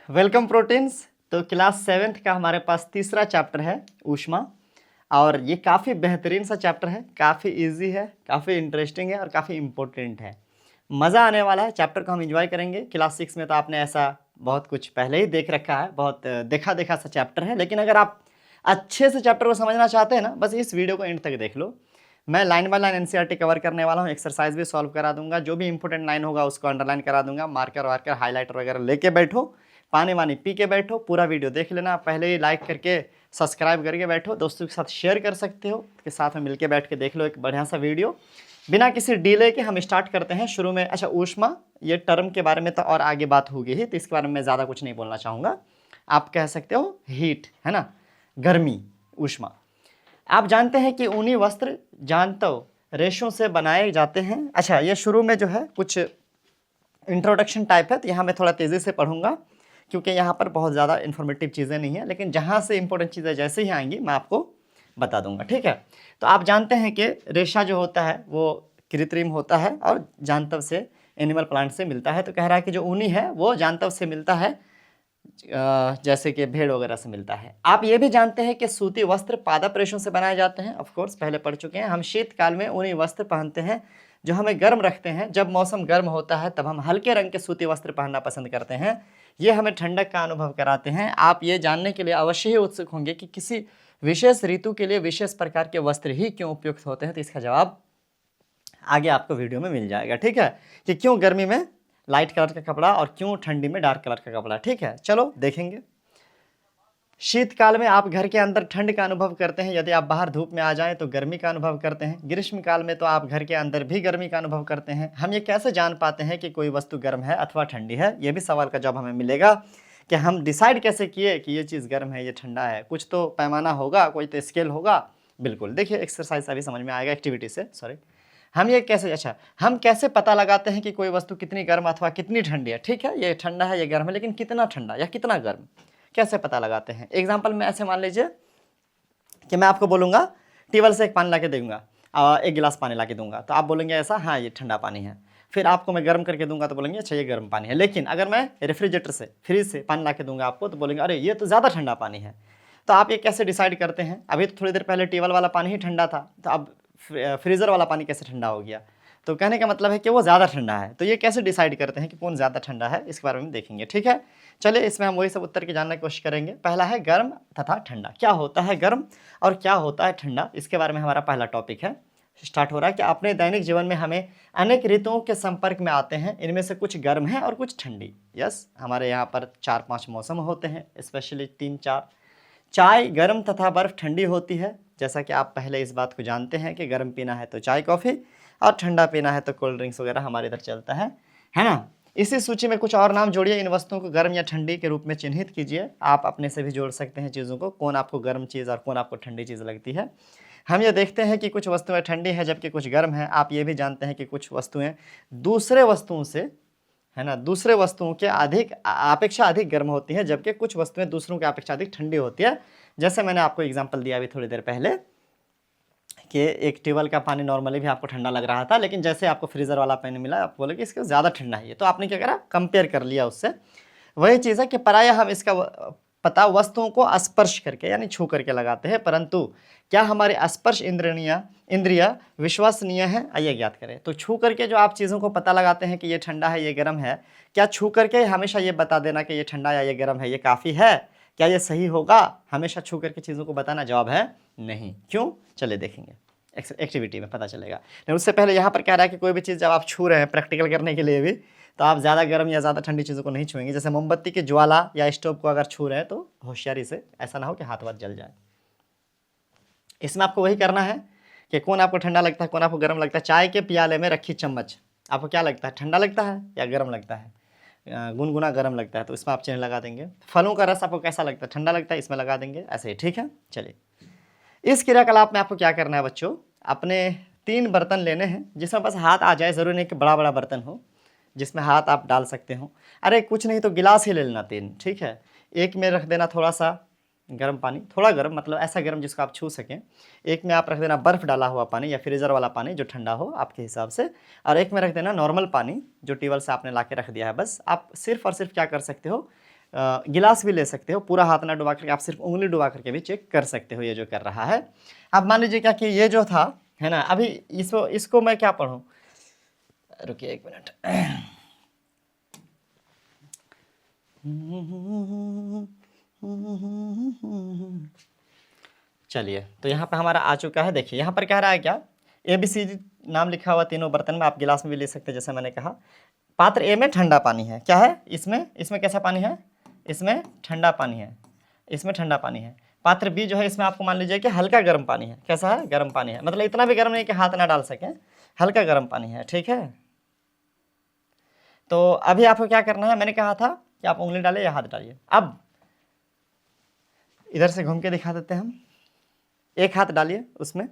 Welcome proteins. तो class 7th का हमारे पास तीसरा चैप्टर है ऊष्मा। और ये काफ़ी बेहतरीन सा चैप्टर है, काफ़ी इजी है, काफ़ी इंटरेस्टिंग है और काफ़ी इम्पोर्टेंट है। मज़ा आने वाला है, चैप्टर को हम एंजॉय करेंगे। क्लास 6 में तो आपने ऐसा बहुत कुछ पहले ही देख रखा है, बहुत देखा सा चैप्टर है। लेकिन अगर आप अच्छे से चैप्टर को समझना चाहते हैं ना, बस इस वीडियो को एंड तक देख लो। मैं line by line NCERT cover करने वाला हूँ, एक्सरसाइज भी सॉल्व करा दूंगा, जो भी इंपॉर्टेंट लाइन होगा उसको अंडरलाइन करा दूंगा, मार्कर वार्कर हाईलाइटर वगैरह लेके बैठो, पानी वानी पी के बैठो, पूरा वीडियो देख लेना। पहले ही लाइक करके सब्सक्राइब करके बैठो, दोस्तों के साथ शेयर कर सकते हो, के साथ में मिलके बैठ के देख लो एक बढ़िया सा वीडियो। बिना किसी डिले के हम स्टार्ट करते हैं। शुरू में अच्छा, ऊष्मा ये टर्म के बारे में तो और आगे बात होगी ही, तो इसके बारे में मैं ज़्यादा कुछ नहीं बोलना चाहूँगा। आप कह सकते हो हीट, है ना, गर्मी, ऊष्मा। आप जानते हैं कि ऊनी वस्त्र जानतो रेशों से बनाए जाते हैं। अच्छा, ये शुरू में जो है कुछ इंट्रोडक्शन टाइप है, तो यहाँ मैं थोड़ा तेज़ी से पढ़ूंगा क्योंकि यहाँ पर बहुत ज़्यादा इन्फॉर्मेटिव चीज़ें नहीं है, लेकिन जहाँ से इंपॉर्टेंट चीज़ें जैसे ही आएंगी मैं आपको बता दूंगा, ठीक है। तो आप जानते हैं कि रेशा जो होता है वो कृत्रिम होता है और जानतव से, एनिमल प्लांट से मिलता है। तो कह रहा है कि जो ऊनी है वो जानतव से मिलता है, जैसे कि भेड़ वगैरह से मिलता है। आप ये भी जानते हैं कि सूती वस्त्र पादप रेशों से बनाए जाते हैं, ऑफ कोर्स पहले पढ़ चुके हैं। हम शीतकाल में ऊनी वस्त्र पहनते हैं जो हमें गर्म रखते हैं। जब मौसम गर्म होता है तब हम हल्के रंग के सूती वस्त्र पहनना पसंद करते हैं, ये हमें ठंडक का अनुभव कराते हैं। आप ये जानने के लिए अवश्य ही उत्सुक होंगे कि किसी विशेष ऋतु के लिए विशेष प्रकार के वस्त्र ही क्यों उपयुक्त होते हैं, तो इसका जवाब आगे आपको वीडियो में मिल जाएगा, ठीक है, कि क्यों गर्मी में लाइट कलर का कपड़ा और क्यों ठंडी में डार्क कलर का कपड़ा, ठीक है। चलो देखेंगे। शीतकाल में आप घर के अंदर ठंड का अनुभव करते हैं, यदि आप बाहर धूप में आ जाएं तो गर्मी का अनुभव करते हैं। ग्रीष्मकाल में तो आप घर के अंदर भी गर्मी का अनुभव करते हैं। हम ये कैसे जान पाते हैं कि कोई वस्तु गर्म है अथवा ठंडी है, ये भी सवाल का जवाब हमें मिलेगा कि हम डिसाइड कैसे किए कि ये चीज़ गर्म है, ये ठंडा है। कुछ तो पैमाना होगा, कोई तो स्केल होगा। बिल्कुल, देखिए एक्सरसाइज अभी समझ में आएगा, एक्टिविटी से, सॉरी। हम ये कैसे, अच्छा, हम कैसे पता लगाते हैं कि कोई वस्तु कितनी गर्म अथवा कितनी ठंडी है, ठीक है। ये ठंडा है, ये गर्म है, लेकिन कितना ठंडा या कितना गर्म कैसे पता लगाते हैं। एग्जाम्पल में ऐसे मान लीजिए कि मैं आपको बोलूँगा टेबल से एक पानी ला के दूंगा, एक गिलास पानी ला के दूंगा, तो आप बोलेंगे ऐसा, हाँ ये ठंडा पानी है। फिर आपको मैं गर्म करके दूंगा तो बोलेंगे अच्छा ये गर्म पानी है। लेकिन अगर मैं रेफ्रिजरेटर से, फ्रिज से पानी ला के दूंगा आपको, तो बोलेंगे अरे ये तो ज़्यादा ठंडा पानी है। तो आप ये कैसे डिसाइड करते हैं? अभी तो थोड़ी देर पहले टेबल वाला पानी ही ठंडा था, तो अब फ्रीज़र वाला पानी कैसे ठंडा हो गया? तो कहने का मतलब है कि वो ज़्यादा ठंडा है। तो ये कैसे डिसाइड करते हैं कि कौन ज़्यादा ठंडा है, इसके बारे में देखेंगे, ठीक है। चलिए, इसमें हम वही सब उत्तर की जानने की कोशिश करेंगे। पहला है गर्म तथा ठंडा। क्या होता है गर्म और क्या होता है ठंडा, इसके बारे में हमारा पहला टॉपिक है। स्टार्ट हो रहा है कि अपने दैनिक जीवन में हमें अनेक ऋतुओं के संपर्क में आते हैं, इनमें से कुछ गर्म है और कुछ ठंडी। यस, हमारे यहाँ पर 4-5 मौसम होते हैं, स्पेशली 3-4। चाय गर्म तथा बर्फ़ ठंडी होती है। जैसा कि आप पहले इस बात को जानते हैं कि गर्म पीना है तो चाय कॉफ़ी और ठंडा पीना है तो कोल्ड ड्रिंक्स वगैरह हमारे इधर चलता है ना। इसी सूची में कुछ और नाम जोड़िए, इन वस्तुओं को गर्म या ठंडी के रूप में चिन्हित कीजिए। आप अपने से भी जोड़ सकते हैं चीज़ों को, कौन आपको गर्म चीज़ और कौन आपको ठंडी चीज़ लगती है। हम ये देखते हैं कि कुछ वस्तुएं ठंडी हैं जबकि कुछ गर्म हैं। आप ये भी जानते हैं कि कुछ वस्तुएं दूसरे वस्तुओं से, है ना, दूसरे वस्तुओं के अपेक्षा अधिक गर्म होती है, जबकि कुछ वस्तुएं दूसरों की अपेक्षा अधिक ठंडी होती है। जैसे मैंने आपको एग्जांपल दिया अभी थोड़ी देर पहले कि एक टेबल का पानी नॉर्मली भी आपको ठंडा लग रहा था, लेकिन जैसे आपको फ्रीज़र वाला पानी मिला, आप बोले कि इसका ज़्यादा ठंडा है ये, तो आपने क्या करा, कंपेयर कर लिया उससे। वही चीज़ है कि प्रायः हम इसका पता वस्तुओं को स्पर्श करके यानी छू करके लगाते हैं, परंतु क्या हमारे स्पर्श इंद्रिया विश्वसनीय है, आइए ज्ञात करें। तो छू करके जो आप चीज़ों को पता लगाते हैं कि ये ठंडा है, ये गर्म है, क्या छू करके हमेशा ये बता देना कि ये ठंडा या ये गर्म है, ये काफ़ी है, क्या ये सही होगा? हमेशा छू करके चीज़ों को बताना? जवाब है नहीं। क्यों? चलिए देखेंगे, एक्टिविटी में पता चलेगा। लेकिन उससे पहले यहाँ पर कह रहा है कि कोई भी चीज़ जब आप छू रहे हैं प्रैक्टिकल करने के लिए भी, तो आप ज़्यादा गर्म या ज़्यादा ठंडी चीज़ों को नहीं छुएंगे। जैसे मोमबत्ती की ज्वाला या स्टोव को अगर छू रहे हैं तो होशियारी से, ऐसा ना हो कि हाथ वाथ जल जाए। इसमें आपको वही करना है कि कौन आपको ठंडा लगता है, कौन आपको गर्म लगता है। चाय के प्याले में रखी चम्मच आपको क्या लगता है, ठंडा लगता है या गर्म लगता है? गुनगुना गर्म लगता है, तो इसमें आप चिन्ह लगा देंगे। फलों का रस आपको कैसा लगता है, ठंडा लगता है, इसमें लगा देंगे, ऐसे ही, ठीक है। चलिए, इस क्रियाकलाप में आपको क्या करना है बच्चों, अपने 3 बर्तन लेने हैं जिसमें बस हाथ आ जाए, ज़रूरी नहीं कि बड़ा बड़ा बर्तन हो जिसमें हाथ आप डाल सकते हो। अरे कुछ नहीं तो गिलास ही ले लेना 3, ठीक है। एक में रख देना थोड़ा सा गर्म पानी, थोड़ा गर्म मतलब ऐसा गर्म जिसको आप छू सकें। एक में आप रख देना बर्फ़ डाला हुआ पानी या फ्रीज़र वाला पानी जो ठंडा हो आपके हिसाब से, और एक में रख देना नॉर्मल पानी जो टेबल से आपने ला के रख दिया है। बस आप सिर्फ़ और सिर्फ क्या कर सकते हो, गिलास भी ले सकते हो, पूरा हाथ ना डुबा करके आप सिर्फ उंगली डुबा करके भी चेक कर सकते हो ये जो कर रहा है। अब मान लीजिए क्या कि ये जो था है ना, अभी इसको मैं क्या पढ़ूं, रुकिए एक मिनट। चलिए, तो यहाँ पर हमारा आ चुका है। देखिए यहाँ पर कह रहा है क्या, ABCD नाम लिखा हुआ तीनों बर्तन में, आप गिलास में भी ले सकते हैं जैसे मैंने कहा। पात्र ए में ठंडा पानी है, क्या है इसमें कैसा पानी है, इसमें ठंडा पानी है, इसमें ठंडा पानी है। पात्र बी जो है इसमें आपको मान लीजिए कि हल्का गर्म पानी है, कैसा है, गर्म पानी है, मतलब इतना भी गर्म नहीं कि हाथ ना डाल सकें, हल्का गर्म पानी है, ठीक है। तो अभी आपको क्या करना है, मैंने कहा था कि आप उंगली डालिए या हाथ डालिए। अब इधर से घूम के दिखा देते हैं हम, एक हाथ डालिए उसमें,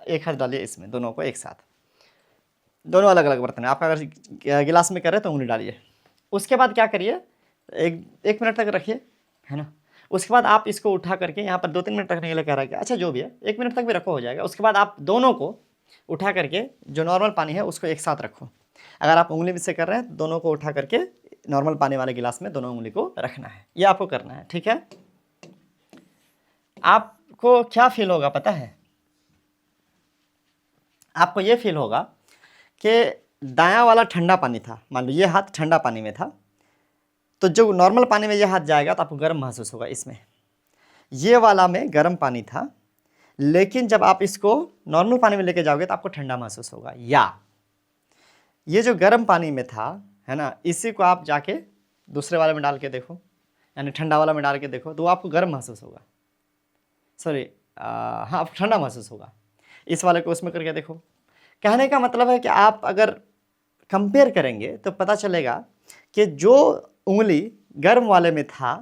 एक हाथ डालिए इसमें, दोनों को एक साथ, दोनों अलग अलग बर्तन है। आप अगर गिलास में कर रहे हैं तो उंगली डालिए। उसके बाद क्या करिए, एक मिनट तक रखिए, है ना। उसके बाद आप इसको उठा करके यहाँ पर 2-3 मिनट रखने के लिए कह रहा है कि अच्छा जो भी है 1 मिनट तक भी रखो, हो जाएगा। उसके बाद आप दोनों को उठा करके जो नॉर्मल पानी है उसको एक साथ रखो। अगर आप उंगली से कर रहे हैं दोनों को उठा करके नॉर्मल पानी वाले गिलास में दोनों उंगली को रखना है, ये आपको करना है, ठीक है। आपको क्या फील होगा पता है, आपको ये फील होगा कि दायां वाला ठंडा पानी था, मान लो ये हाथ ठंडा पानी में था, तो जो नॉर्मल पानी में ये हाथ जाएगा तो आपको गर्म महसूस होगा। इसमें ये वाला में गर्म पानी था, लेकिन जब आप इसको नॉर्मल पानी में लेके जाओगे तो आपको ठंडा महसूस होगा। या ये जो गर्म पानी में था, है ना, इसी को आप जाके दूसरे वाले में डाल के देखो, यानी ठंडा वाला में डाल के देखो, तो आपको गर्म महसूस होगा, सॉरी हाँ, आपको ठंडा महसूस होगा। इस वाले को उसमें करके देखो। कहने का मतलब है कि आप अगर कंपेयर करेंगे तो पता चलेगा कि जो उंगली गर्म वाले में था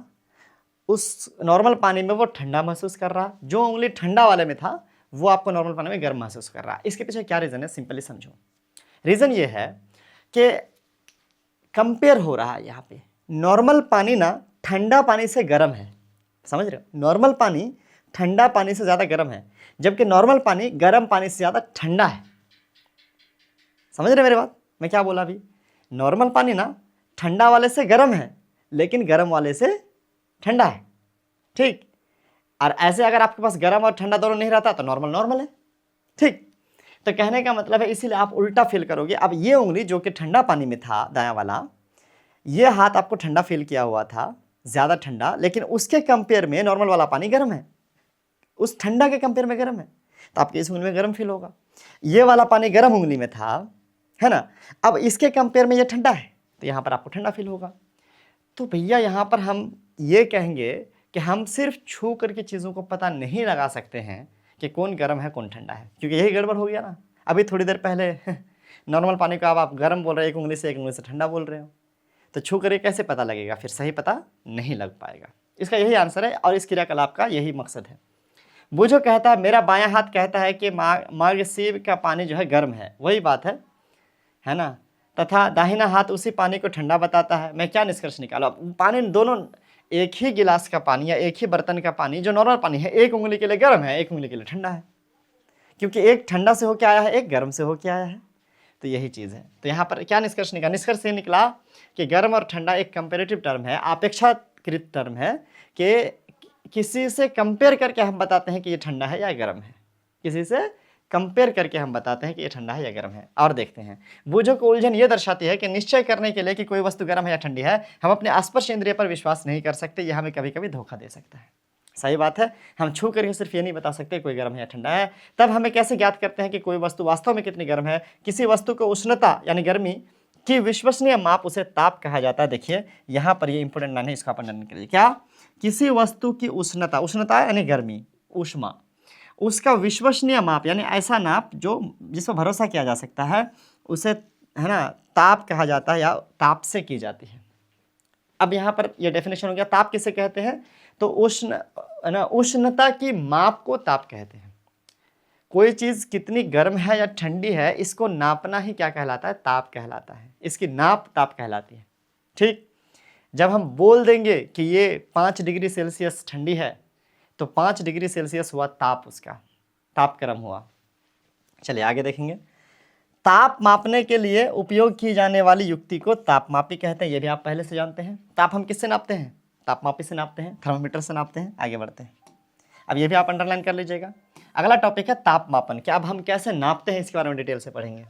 उस नॉर्मल पानी में वो ठंडा महसूस कर रहा, जो उंगली ठंडा वाले में था वो आपको नॉर्मल पानी में गर्म महसूस कर रहा। इसके पीछे क्या रीज़न है, सिंपली समझो। रीज़न ये है कि कंपेयर हो रहा है यहाँ पे, नॉर्मल पानी ना ठंडा पानी से गर्म है, समझ रहे हो, नॉर्मल पानी ठंडा पानी से ज़्यादा गर्म है, जबकि नॉर्मल पानी गर्म पानी से ज़्यादा ठंडा है। समझ रहे मेरी बात, मैं क्या बोला अभी, नॉर्मल पानी ना ठंडा वाले से गर्म है लेकिन गर्म वाले से ठंडा है, ठीक। और ऐसे अगर आपके पास गर्म और ठंडा दोनों नहीं रहता तो नॉर्मल है, ठीक। तो कहने का मतलब है इसीलिए आप उल्टा फील करोगे। अब ये उंगली जो कि ठंडा पानी में था, दायां वाला, ये हाथ आपको ठंडा फील किया हुआ था, ज़्यादा ठंडा, लेकिन उसके कंपेयर में नॉर्मल वाला पानी गर्म है, उस ठंडा के कंपेयर में गर्म है, तो आपकी इस उंगली में गर्म फील होगा। ये वाला पानी गर्म उंगली में था, है ना, अब इसके कंपेयर में ये ठंडा है तो यहाँ पर आपको ठंडा फील होगा। तो भैया यहाँ पर हम ये कहेंगे कि हम सिर्फ छू करके चीज़ों को पता नहीं लगा सकते हैं कि कौन गर्म है कौन ठंडा है, क्योंकि यही गड़बड़ हो गया ना। अभी थोड़ी देर पहले नॉर्मल पानी को आप गर्म बोल रहे हैं, एक उंगली से ठंडा बोल रहे हो, तो छू करके कैसे पता लगेगा, फिर सही पता नहीं लग पाएगा। इसका यही आंसर है और इस क्रियाकलाप का यही मकसद है। बूझो कहता है मेरा बायां हाथ कहता है कि मार्गशीर का पानी जो है गर्म है, वही बात है ना, तथा दाहिना हाथ उसी पानी को ठंडा बताता है। मैं क्या निष्कर्ष निकाला, पानी दोनों एक ही गिलास का पानी या एक ही बर्तन का पानी जो नॉर्मल पानी है, एक उंगली के लिए गर्म है, एक उंगली के लिए ठंडा है, क्योंकि एक ठंडा से होके आया है, एक गर्म से होके आया है। तो यही चीज़ है। तो यहाँ पर क्या निष्कर्ष निकला, निष्कर्ष ये निकला कि गर्म और ठंडा एक कंपेरेटिव टर्म है, अपेक्षाकृत टर्म है, कि किसी से कंपेयर करके हम बताते हैं कि ये ठंडा है या गर्म है, किसी से कंपेयर करके हम बताते हैं कि ये ठंडा है या गर्म है। और देखते हैं, बूझो को उलझन ये दर्शाती है कि निश्चय करने के लिए कि कोई वस्तु गर्म है या ठंडी है, हम अपने स्पर्श इंद्रिय पर विश्वास नहीं कर सकते, यह हमें कभी कभी धोखा दे सकता है। सही बात है, हम छू करके सिर्फ ये नहीं बता सकते कोई गर्म है या ठंडा है। तब हमें कैसे ज्ञात करते हैं कि कोई वस्तु वास्तव में कितनी गर्म है। किसी वस्तु को उष्णता यानी गर्मी की विश्वसनीय माप उसे ताप कहा जाता है। देखिए यहाँ पर ये इंपॉर्टेंट लाइन है, इसका अपन लर्न करिए। क्या, किसी वस्तु की उष्णता, उष्णता यानी गर्मी, ऊष्मा, उसका विश्वसनीय माप यानी ऐसा नाप जो जिस पर भरोसा किया जा सकता है, उसे, है ना, ताप कहा जाता है या ताप से की जाती है। अब यहाँ पर यह डेफिनेशन हो गया, ताप किसे कहते हैं, तो उष्ण, है ना, उष्णता की माप को ताप कहते हैं। कोई चीज़ कितनी गर्म है या ठंडी है, इसको नापना ही क्या कहलाता है, ताप कहलाता है। इसकी नाप ताप कहलाती है, ठीक। जब हम बोल देंगे कि ये 5 डिग्री सेल्सियस ठंडी है, तो 5 डिग्री सेल्सियस हुआ ताप, उसका ताप गर्म हुआ। चलिए आगे देखेंगे। ताप मापने के लिए उपयोग की जाने वाली युक्ति को तापमापी कहते हैं, ये भी आप पहले से जानते हैं। ताप हम किससे नापते हैं? तापमापी से नापते हैं, थर्मोमीटर से नापते हैं। आगे बढ़ते हैं, अब ये भी आप अंडरलाइन कर लीजिएगा। अगला टॉपिक है तापमापन। क्या अब हम कैसे नापते हैं इसके बारे में डिटेल से पढ़ेंगे।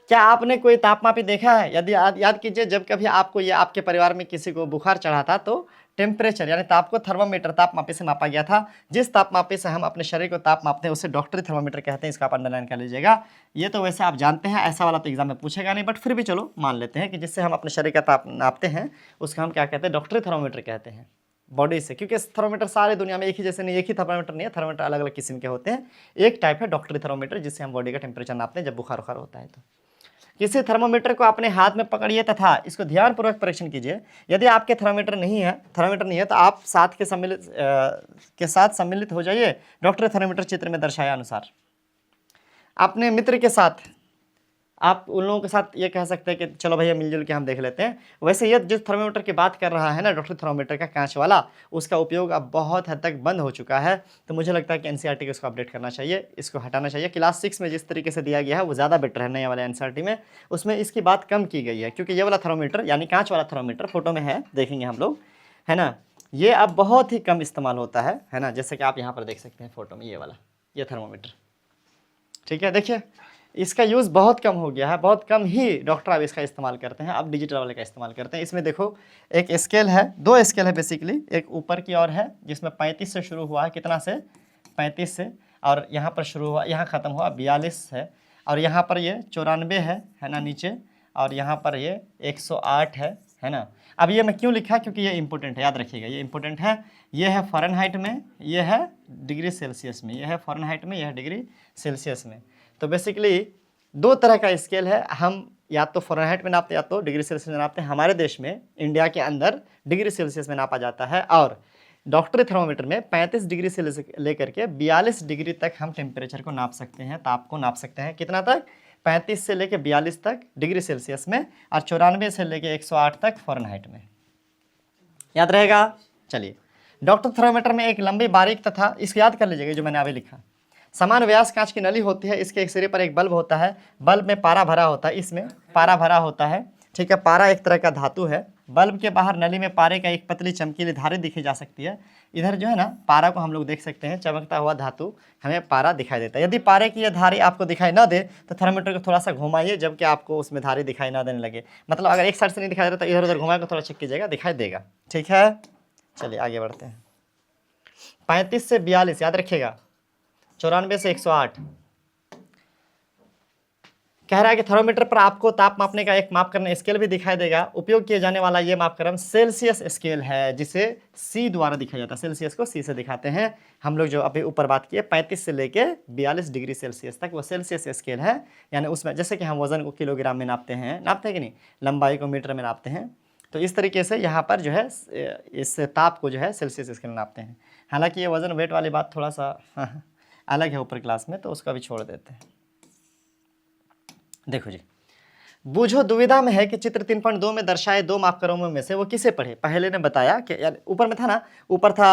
क्या आपने कोई तापमापी देखा है? यदि याद कीजिए, जब कभी आपको या आपके परिवार में किसी को बुखार चढ़ा था तो टेम्परेचर यानी ताप को थर्मामीटर तापमापी से मापा गया था। जिस तापमापी से हम अपने शरीर को ताप मापते हैं उसे डॉक्टरी थर्मामीटर कहते हैं। इसका आप अंडरलाइन कर लीजिएगा। ये तो वैसे आप जानते हैं, ऐसा वाला तो एग्जाम में पूछेगा नहीं, बट फिर भी चलो मान लेते हैं कि जिससे हम अपने शरीर का ताप नापते हैं उसका हम क्या कहते हैं? डॉक्टरी थर्मामीटर कहते हैं बॉडी से। क्योंकि थर्मामीटर सारे दुनिया में एक ही जैसे नहीं, एक ही थर्मामीटर नहीं है, थर्मामीटर अलग अलग किस्म के होते हैं। एक टाइप है डॉक्टरी थर्मामीटर जिससे हम बॉडी का टेम्परेचर नापते हैं जब बुखार उखार होता है तो। किसी थर्मोमीटर को अपने हाथ में पकड़िए तथा इसको ध्यानपूर्वक परीक्षण कीजिए। यदि आपके थर्मोमीटर नहीं है तो आप के साथ सम्मिलित हो जाइए डॉक्टर थर्मोमीटर चित्र में दर्शाया अनुसार। अपने मित्र के साथ आप उन लोगों के साथ ये कह सकते हैं कि चलो भैया मिलजुल के हम देख लेते हैं। वैसे ये जो थर्मोमीटर की बात कर रहा है ना, डॉक्टर थर्मोमीटर का कांच वाला, उसका उपयोग अब बहुत हद तक बंद हो चुका है। तो मुझे लगता है कि एनसीईआरटी को इसको अपडेट करना चाहिए, इसको हटाना चाहिए। क्लास 6 में जिस तरीके से दिया गया है वो ज़्यादा बेटर है। नए वाले एनसीईआरटी में उसमें इसकी बात कम की गई है, क्योंकि ये वाला थर्मोमीटर यानी कांच वाला थर्मोमीटर फोटो में है, देखेंगे हम लोग, है ना, ये अब बहुत ही कम इस्तेमाल होता है ना। जैसे कि आप यहाँ पर देख सकते हैं फोटो में, ये वाला ये थर्मोमीटर, ठीक है। देखिए इसका यूज़ बहुत कम हो गया है, बहुत कम ही डॉक्टर अब इसका इस्तेमाल करते हैं, अब डिजिटल वाले का इस्तेमाल करते हैं। इसमें देखो एक स्केल है, दो स्केल है बेसिकली, एक ऊपर की ओर है जिसमें 35 से शुरू हुआ है, कितना से? 35 से, और यहाँ पर शुरू हुआ, यहाँ ख़त्म हुआ 42 है, और यहाँ पर ये 94 है ना नीचे, और यहाँ पर ये 108 है ना। अब ये मैं क्यों लिखा? क्योंकि ये इंपॉर्टेंट है, याद रखिएगा ये इंपॉर्टेंट है। ये है फ़ारेनहाइट में, ये है डिग्री सेल्सियस में, ये है फ़ारेनहाइट में, यह है डिग्री सेल्सियस में। तो बेसिकली दो तरह का स्केल है, हम या तो फ़ारेनहाइट में नापते हैं या तो डिग्री सेल्सियस में नापते हैं। हमारे देश में इंडिया के अंदर डिग्री सेल्सियस में नापा जाता है, और डॉक्टरी थर्मोमीटर में 35 डिग्री से लेकर के 42 डिग्री तक हम टेम्परेचर को नाप सकते हैं, ताप को नाप सकते हैं। कितना तक? 35 से लेकर 42 तक डिग्री सेल्सियस में, और 94 से लेकर 108 तक फ़ारेनहाइट में। याद रहेगा? चलिए, डॉक्टर थर्मोमीटर में एक लंबी बारीक तथा, इसको याद कर लीजिएगा जो मैंने अभी लिखा, समान व्यास कांच की नली होती है। इसके एक सिरे पर एक बल्ब होता है, बल्ब में पारा भरा होता है, इसमें पारा भरा होता है, ठीक है। पारा एक तरह का धातु है। बल्ब के बाहर नली में पारे का एक पतली चमकीली धारी दिखी जा सकती है। इधर जो है ना पारा को हम लोग देख सकते हैं, चमकता हुआ धातु हमें पारा दिखाई देता है। यदि पारे की यह धारी आपको दिखाई ना दे तो थर्मोमीटर को थोड़ा सा घुमाइए, जबकि आपको उसमें धारी दिखाई ना देने लगे। मतलब अगर एक साइड से नहीं दिखाई दे रहा तो इधर उधर घुमा के थोड़ा चेक कीजिएगा, दिखाई देगा, ठीक है। चलिए आगे बढ़ते हैं। 35 से 42 याद रखिएगा, 94 से 108। कह रहा है कि थर्मोमीटर पर आपको ताप मापने का एक माप करने स्केल भी दिखाई देगा। उपयोग किए जाने वाला ये मापक्रम सेल्सियस स्केल है, जिसे सी द्वारा दिखाया जाता है। सेल्सियस को सी से दिखाते हैं हम लोग। जो अभी ऊपर बात की है 35 से लेके 42 डिग्री सेल्सियस तक, वो सेल्सियस स्केल है। यानी उसमें जैसे कि हम वजन को किलोग्राम में नापते हैं कि नहीं, लंबाई को मीटर में नापते हैं, तो इस तरीके से यहाँ पर जो है इस ताप को जो है सेल्सियस स्केल में नापते हैं। हालांकि ये वजन वेट वाली बात थोड़ा सा अलग है ऊपर क्लास में, तो उसका भी छोड़ देते हैं। देखो जी, बूझो दुविधा में है कि चित्र 3.2 में दर्शाए दो मापक्रमों में से वो किसे पढ़े। पहले ने बताया कि यार ऊपर में था ना, ऊपर था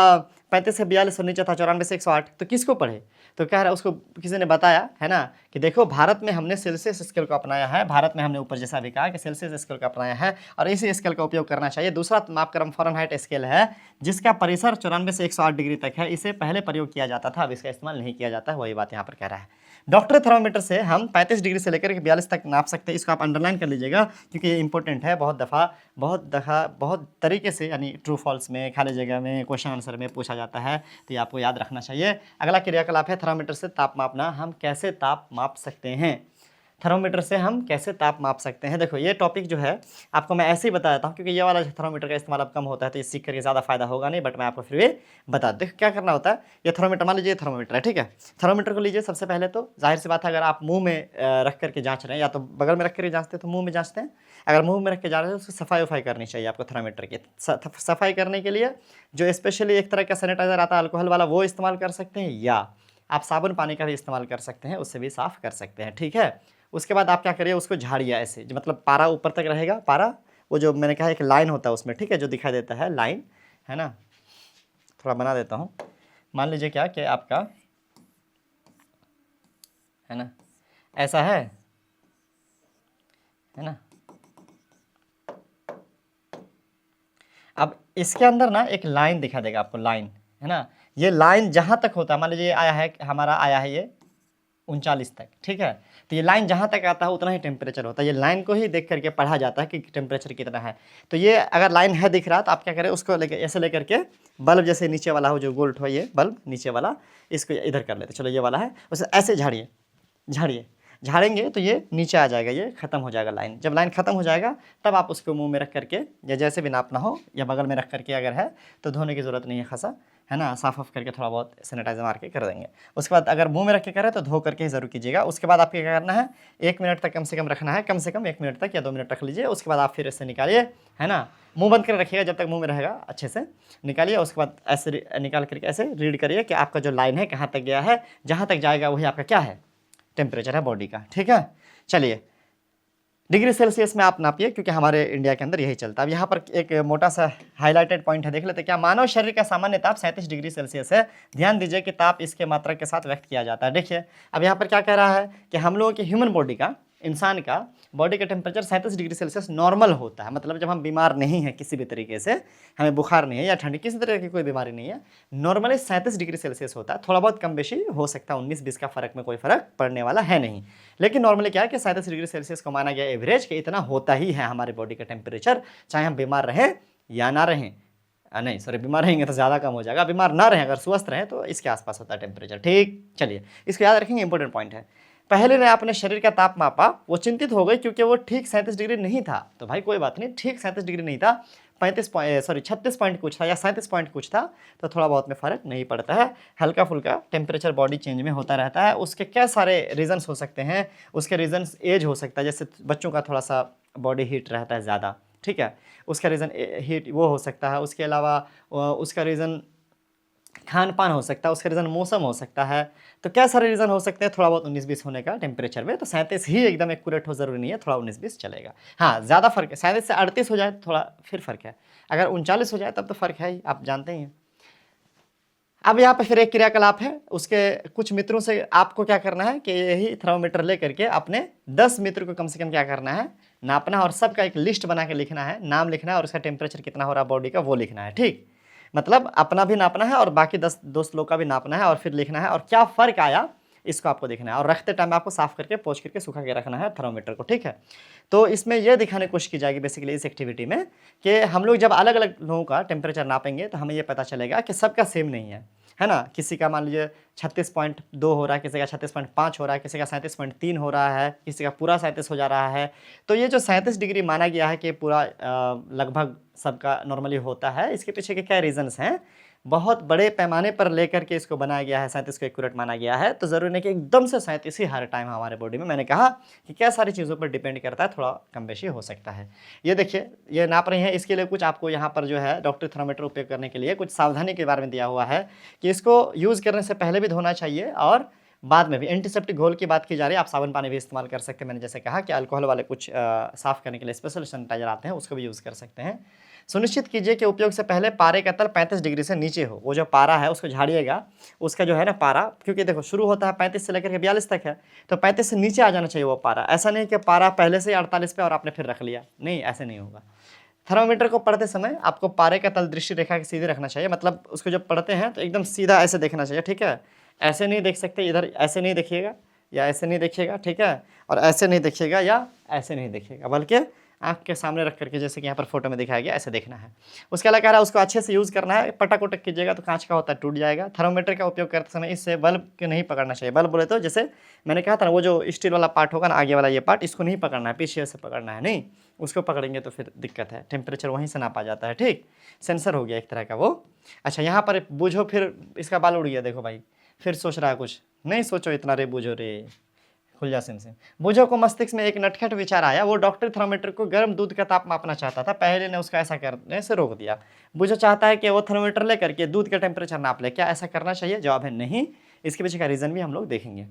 35 से 42 और नीचे था 94 से 108, तो किसको पढ़े? तो कह रहा है उसको किसी ने बताया है ना कि देखो भारत में हमने सेल्सियस स्केल को अपनाया है। भारत में हमने ऊपर जैसा भी कहा कि सेल्सियस स्केल को अपनाया है और इसी स्केल का उपयोग करना चाहिए। दूसरा मापक्रम फ़ारेनहाइट स्केल है, जिसका परिसर 94 से 108 डिग्री तक है। इसे पहले प्रयोग किया जाता था, अब इसका इस्तेमाल नहीं किया जाता है। वही बात यहाँ पर कह रहा है। डॉक्टर थर्मोमीटर से हम 35 डिग्री से लेकर 42 तक नाप सकते हैं। इसको आप अंडरलाइन कर लीजिएगा, क्योंकि ये इंपॉर्टेंट है। बहुत तरीके से, यानी ट्रू फॉल्स में, खाली जगह में, क्वेश्चन आंसर में पूछा जाता है, तो ये आपको याद रखना चाहिए। अगला क्रियाकलाप है थर्मोमीटर से ताप मापना। हम कैसे ताप माप सकते हैं? थर्मोमीटर से हम कैसे ताप माप सकते हैं? देखो ये टॉपिक जो है आपको मैं ऐसे ही बता देता हूँ, क्योंकि ये वाला थर्मोमीटर का इस्तेमाल अब कम होता है, तो ये सीख करके ज़्यादा फायदा होगा नहीं, बट मैं आपको फिर भी बता दूँ। देखो क्या करना होता है। ये थर्मोमीटर, मान लीजिए थर्मोमीटर है, ठीक है। थर्मोमीटर को लीजिए, सबसे पहले तो जाहिर सी बात है, अगर आप मुँह में रख करके जाँच रहे हैं, या तो बगल में रख करके जाँचते हैं तो मुँह में जाँचते हैं। अगर मुँह में रख के जा रहे हैं तो उसकी सफाई वफाई करनी चाहिए आपको। थर्मोमीटर की सफाई करने के लिए जो स्पेशली एक तरह का सैनिटाइजर आता है अल्कोहल वाला, वो इस्तेमाल कर सकते हैं, या आप साबुन पानी का भी इस्तेमाल कर सकते हैं, उससे भी साफ़ कर सकते हैं, ठीक है। उसके बाद आप क्या करिए, उसको झाड़िए ऐसे, जो मतलब पारा ऊपर तक रहेगा। पारा वो जो मैंने कहा एक लाइन होता है उसमें, ठीक है, जो दिखाई देता है लाइन, है ना। थोड़ा बना देता हूँ। मान लीजिए क्या कि आपका है ना ऐसा है, है ना। अब इसके अंदर ना एक लाइन दिखा देगा आपको, लाइन, है ना। ये लाइन जहां तक होता है, मान लीजिए आया है, हमारा आया है ये 39 तक, ठीक है। तो ये लाइन जहां तक आता है उतना ही टेम्परेचर होता है। ये लाइन को ही देख करके पढ़ा जाता है कि टेम्परेचर कितना है। तो ये अगर लाइन है दिख रहा तो आप क्या करें, उसको लेकर ऐसे लेकर के बल्ब जैसे नीचे वाला हो, जो गोल्ड हो ये बल्ब नीचे वाला, इसको इधर कर लेते, चलो ये वाला है, उसे ऐसे झाड़िए, झाड़िए, झाड़ेंगे तो ये नीचे आ जाएगा, ये खत्म हो जाएगा लाइन। जब लाइन खत्म हो जाएगा तब आप उसको मुंह में रख करके, या जैसे भी नापना हो, या बगल में रख करके अगर है तो धोने की ज़रूरत नहीं है खासा, है ना। साफ ऑफ करके थोड़ा बहुत सैनिटाइजर मार के कर देंगे। उसके बाद अगर मुंह में रख के करें तो धो करके ही ज़रूर कीजिएगा। उसके बाद आपको क्या करना है, 1 मिनट तक कम से कम रखना है, कम से कम 1 मिनट तक या 2 मिनट रख लीजिए। उसके बाद आप फिर इससे निकालिए, है ना। मुंह बंद कर रखिएगा जब तक मुंह में रहेगा, अच्छे से निकालिए। उसके बाद ऐसे निकाल करके ऐसे रीड करिए कि आपका जो लाइन है कहाँ तक गया है। जहाँ तक जाएगा वही आपका क्या है, टेम्परेचर है बॉडी का, ठीक है। चलिए डिग्री सेल्सियस में आप नापिए, क्योंकि हमारे इंडिया के अंदर यही चलता है। अब यहाँ पर एक मोटा सा हाईलाइटेड पॉइंट है, देख लेते क्या। मानव शरीर का सामान्य ताप 37 डिग्री सेल्सियस है। ध्यान दीजिए कि ताप इसके मात्रा के साथ व्यक्त किया जाता है। देखिए अब यहाँ पर क्या कह रहा है कि हम लोगों की ह्यूमन बॉडी का, इंसान का बॉडी का टेम्परेचर 37 डिग्री सेल्सियस नॉर्मल होता है। मतलब जब हम बीमार नहीं है किसी भी तरीके से, हमें बुखार नहीं है या ठंडी किसी तरह की कोई बीमारी नहीं है, नॉर्मली 37 डिग्री सेल्सियस होता है। थोड़ा बहुत कम बेशी हो सकता है, 19-20 का फर्क में कोई फर्क पड़ने वाला है नहीं। लेकिन नॉर्मली क्या है कि 37 डिग्री सेल्सियस को माना गया एवरेज कि इतना होता ही है हमारे बॉडी का टेम्परेचर, चाहे हम बीमार रहें या ना रहें। नहीं सॉरी, बीमार रहेंगे तो ज़्यादा कम हो जाएगा, बीमार ना रहें, अगर स्वस्थ रहें तो इसके आसपास होता है टेम्परेचर, ठीक। चलिए इसको याद रखेंगे, इंपॉर्टेंट पॉइंट है। पहले ने अपने शरीर का ताप मापा, वो चिंतित हो गई क्योंकि वो ठीक 37 डिग्री नहीं था। तो भाई कोई बात नहीं, ठीक 37 डिग्री नहीं था, 36 पॉइंट कुछ था या 37 पॉइंट कुछ था, तो थोड़ा बहुत में फ़र्क नहीं पड़ता है। हल्का फुल्का टेम्परेचर बॉडी चेंज में होता रहता है। उसके क्या सारे रीजंस हो सकते हैं। उसके रीजंस एज हो सकता है, जैसे बच्चों का थोड़ा सा बॉडी हीट रहता है ज़्यादा, ठीक है, उसका रीज़न हीट वो हो सकता है। उसके अलावा उसका रीज़न खान पान हो सकता है, उसका रीज़न मौसम हो सकता है। तो क्या सारे रीज़न हो सकते हैं थोड़ा बहुत 19-20 होने का टेम्परेचर में। तो 37 ही एकदम एक्यूरेट हो, ज़रूरी नहीं है, थोड़ा 19-20 चलेगा। हाँ ज़्यादा फर्क है, 37 से 38 हो जाए तो थोड़ा फिर फ़र्क है, अगर 39 हो जाए तब तो फ़र्क है ही, आप जानते ही हैं। अब यहाँ पे फिर एक क्रियाकलाप है, उसके कुछ मित्रों से आपको क्या करना है कि यही थर्मोमीटर ले करके अपने 10 मित्र को कम से कम क्या करना है, नापना है, और सबका एक लिस्ट बना के लिखना है, नाम लिखना है, और उसका टेम्परेचर कितना हो रहा है बॉडी का वो लिखना है, ठीक। मतलब अपना भी नापना है और बाकी 10 दोस्त लोग का भी नापना है, और फिर लिखना है, और क्या फ़र्क आया इसको आपको देखना है। और रखते टाइम आपको साफ करके पोंछ करके सुखा के रखना है थर्मोमीटर को, ठीक है। तो इसमें यह दिखाने की कोशिश की जाएगी बेसिकली इस एक्टिविटी में कि हम लोग जब अलग अलग लोगों का टेम्परेचर नापेंगे तो हमें यह पता चलेगा कि सबका सेम नहीं है ना। किसी का मान लीजिए 36.2 हो रहा है, किसी का 36.5 हो रहा है, किसी का 37.3 हो रहा है, किसी का पूरा 37 हो जा रहा है। तो ये जो 37 डिग्री माना गया है कि पूरा लगभग सबका नॉर्मली होता है, इसके पीछे के क्या रीजंस हैं, बहुत बड़े पैमाने पर लेकर के इसको बनाया गया है, 37 को एक्यूरेट माना गया है। तो ज़रूरी नहीं कि एकदम से 37 ही हर टाइम हमारे बॉडी में। मैंने कहा कि क्या सारी चीज़ों पर डिपेंड करता है, थोड़ा कम बेशी हो सकता है। ये देखिए ये नाप रही है, इसके लिए कुछ आपको यहाँ पर जो है डॉक्टर थर्मोमीटर उपयोग करने के लिए कुछ सावधानी के बारे में दिया हुआ है कि इसको यूज़ करने से पहले भी धोना चाहिए और बाद में भी। एंटीसेप्टिक घोल की बात की जा रही है, आप साबुन पानी भी इस्तेमाल कर सकते हैं। मैंने जैसे कहा कि अल्कोहल वाले कुछ साफ़ करने के लिए स्पेशल सैनिटाइजर आते हैं, उसको भी यूज़ कर सकते हैं। सुनिश्चित कीजिए कि उपयोग से पहले पारे का तल 35 डिग्री से नीचे हो। वो जो पारा है उसको झाड़िएगा, उसका जो है ना पारा, क्योंकि देखो शुरू होता है 35 से लेकर के 42 तक है, तो 35 से नीचे आ जाना चाहिए वो पारा। ऐसा नहीं कि पारा पहले से 48 पे और आपने फिर रख लिया, नहीं ऐसे नहीं होगा। थर्मोमीटर को पढ़ते समय आपको पारे का तल दृष्टि रेखा के सीधे रखना चाहिए, मतलब उसको जब पढ़ते हैं तो एकदम सीधा ऐसे देखना चाहिए, ठीक है। ऐसे नहीं देख सकते, इधर ऐसे नहीं देखिएगा या ऐसे नहीं देखिएगा, ठीक है, और ऐसे नहीं देखिएगा या ऐसे नहीं देखिएगा, बल्कि आँख के सामने रख करके जैसे कि यहाँ पर फोटो में दिखाया गया ऐसे देखना है। उसके अलावा कह रहा है उसको अच्छे से यूज़ करना है, पटक उटक कीजिएगा तो कांच का होता है टूट जाएगा। थर्मोमीटर का उपयोग करते समय इससे बल्ब के नहीं पकड़ना चाहिए। बल्ब बोले तो जैसे मैंने कहा था ना, वो जो स्टील वाला पार्ट होगा ना आगे वाला, ये पार्ट इसको नहीं पकड़ना है, पीछे से पकड़ना है, नहीं उसको पकड़ेंगे तो फिर दिक्कत है। टेम्परेचर वहीं से नापा जाता है, ठीक, सेंसर हो गया एक तरह का वो। अच्छा यहाँ पर बूझो, फिर इसका बाल उड़ गया, देखो भाई फिर सोच रहा है कुछ, नहीं सोचो इतना रे, बूझो रे, खुल जा सिम। बूझो को मस्तिष्क में एक नटखट विचार आया, वो डॉक्टर थर्मोमीटर को गर्म दूध का ताप मापना चाहता था। पहले ने उसका ऐसा करने से रोक दिया। बूझो चाहता है कि वो थर्मोमीटर लेकर के दूध का टेम्परेचर नाप ले, क्या ऐसा करना चाहिए? जवाब है नहीं। इसके पीछे का रीज़न भी हम लोग देखेंगे।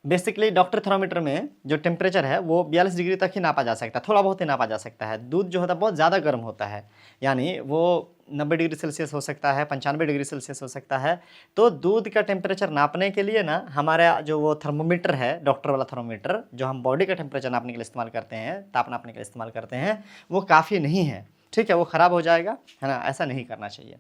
बेसिकली डॉक्टर थर्मोमीटर में जो टेम्परेचर है वो 42 डिग्री तक ही नापा जा सकता है, थोड़ा बहुत ही नापा जा सकता है। दूध जो होता है बहुत ज़्यादा गर्म होता है, यानी वो 90 डिग्री सेल्सियस हो सकता है, 95 डिग्री सेल्सियस हो सकता है। तो दूध का टेम्परेचर नापने के लिए ना हमारा जो वो थर्मोमीटर है, डॉक्टर वाला थर्मोमीटर जो हम बॉडी का टेम्परेचर नापने के लिए इस्तेमाल करते हैं, ताप नापने के लिए इस्तेमाल करते हैं, वो काफ़ी नहीं है। ठीक है, वो ख़राब हो जाएगा, है ना, ऐसा नहीं करना चाहिए।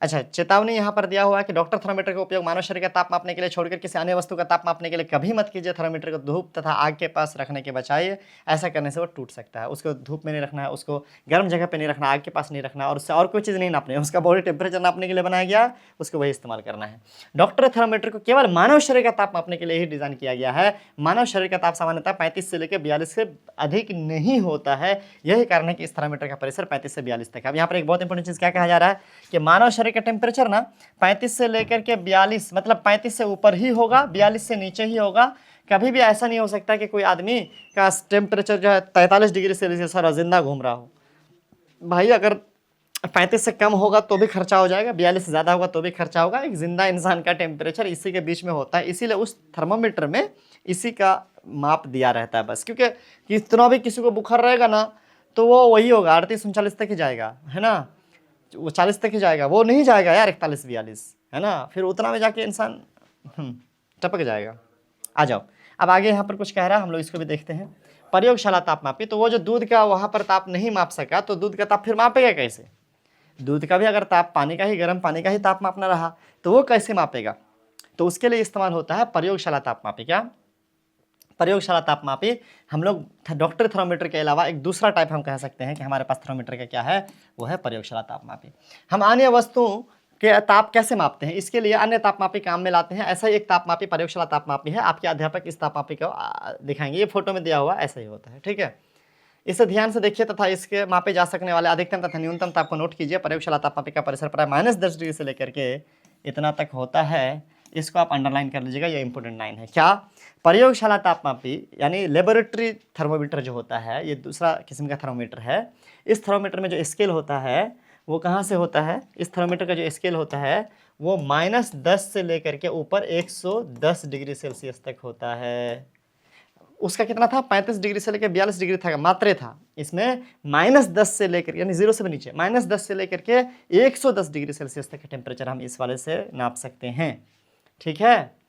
अच्छा, चेतावनी यहाँ पर दिया हुआ है कि डॉक्टर थर्मोमीटर का उपयोग मानव शरीर का ताप मापने के लिए छोड़कर किसी अन्य वस्तु का ताप मापने के लिए कभी मत कीजिए। थर्मोमीटर को धूप तथा आग के पास रखने के बजाय ऐसा करने से वो टूट सकता है। उसको धूप में नहीं रखना है, उसको गर्म जगह पे नहीं रखना, आग के पास नहीं रखना, और उससे और कोई चीज़ नहीं नापनी है। उसका बॉडी टेम्परेचर नापने के लिए बनाया गया, उसको वही इस्तेमाल करना है। डॉक्टर थर्मोमीटर को केवल मानव शरीर का ताप मापने के लिए ही डिज़ाइन किया गया है। मानव शरीर का ताप सामान्यतः 35 से लेकर 42 से अधिक नहीं होता है। यही कारण है कि इस थर्मोमीटर का परिसर 35 से 42 तक है। अब यहाँ पर एक बहुत इंपॉर्टेंट चीज़ क्या कहा जा रहा है कि मानव शरीर का टेम्परेचर ना 35 से लेकर के 42, मतलब 35 से ऊपर ही होगा, 42 से नीचे ही होगा। कभी भी ऐसा नहीं हो सकता कि कोई आदमी का टेम्परेचर जो है 43 डिग्री सेल्सियस और जिंदा घूम रहा हो। भाई अगर 35 से कम होगा तो भी खर्चा हो जाएगा, 42 से ज़्यादा होगा तो भी खर्चा होगा। एक जिंदा इंसान का टेम्परेचर इसी के बीच में होता है, इसीलिए उस थर्मोमीटर में इसी का माप दिया रहता है बस। क्योंकि कितना भी किसी को बुखार रहेगा ना तो वो वही होगा, 38-39 तक ही जाएगा, है ना, वो 40 तक ही जाएगा, वो नहीं जाएगा यार 41-42, है ना, फिर उतना में जाके इंसान टपक जाएगा। आ जाओ, अब आगे यहाँ पर कुछ कह रहा है, हम लोग इसको भी देखते हैं। प्रयोगशाला ताप मापी, तो वो जो दूध का वहाँ पर ताप नहीं माप सका तो दूध का ताप फिर मापेगा कैसे? दूध का भी अगर ताप पानी का ही, गर्म पानी का ही ताप मापना रहा तो वो कैसे मापेगा? तो उसके लिए इस्तेमाल होता है प्रयोगशाला ताप मापी। क्या प्रयोगशाला ताप मापी? हम लोग डॉक्टर थर्मोमीटर के अलावा एक दूसरा टाइप हम कह सकते हैं कि हमारे पास थर्मोमीटर का क्या है, वो है प्रयोगशाला ताप मापी। हम अन्य वस्तुओं के ताप कैसे मापते हैं, इसके लिए अन्य ताप मापी काम में लाते हैं। ऐसा ही एक ताप मापी प्रयोगशाला ताप मापी है। आपके अध्यापक इस ताप मापी को दिखाएंगे, ये फोटो में दिया हुआ ऐसा ही होता है। ठीक है, इसे ध्यान से देखिए तथा इसके मापे जा सकने वाले अधिकतम तथा न्यूनतम ताप को नोट कीजिए। प्रयोगशाला ताप मापी का परिसर प्राय -10 डिग्री से लेकर के इतना तक होता है। इसको आप अंडरलाइन कर लीजिएगा, ये इंपॉर्टेंट लाइन है। क्या? प्रयोगशाला ताप मापी यानी लेबोरेटरी थर्मोमीटर जो होता है, ये दूसरा किस्म का थर्मोमीटर है। इस थर्मोमीटर में जो स्केल होता है वो कहाँ से होता है? इस थर्मोमीटर का जो स्केल होता है वो -10 से लेकर के ऊपर 110 डिग्री सेल्सियस तक होता है। उसका कितना था? 35 डिग्री से लेकर 42 डिग्री था, मात्रे था। इसमें -10 से लेकर, यानी 0 से भी नीचे, -10 से लेकर के 110 डिग्री सेल्सियस तक का टेम्परेचर हम इस वाले से नाप सकते हैं। ठीक है,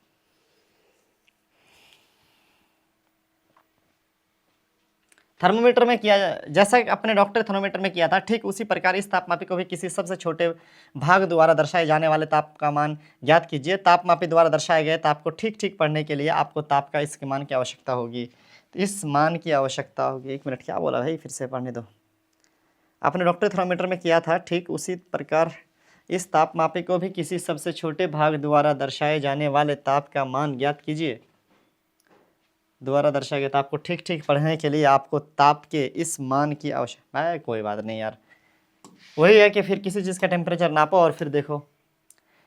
थर्मोमीटर में किया, जैसा अपने डॉक्टर थर्मोमीटर में किया था ठीक उसी प्रकार इस तापमापी को भी किसी सबसे छोटे भाग द्वारा दर्शाए जाने वाले ताप का मान ज्ञात कीजिए। तापमापी द्वारा दर्शाए गए ताप को ठीक ठीक पढ़ने के लिए आपको ताप का इसके मान की आवश्यकता होगी। तो इस मान की आवश्यकता होगी, 1 मिनट, क्या बोला भाई, फिर से पढ़ने दो। आपने डॉक्टर थर्मोमीटर में किया था ठीक उसी प्रकार इस तापमापी को भी किसी सबसे छोटे भाग द्वारा दर्शाए जाने वाले ताप का मान ज्ञात कीजिए। द्वारा दर्शाए गए ताप को ठीक ठीक पढ़ने के लिए आपको ताप के इस मान की आवश्यकता है। कोई बात नहीं यार, वही है कि फिर किसी चीज़ का टेम्परेचर नापो और फिर देखो।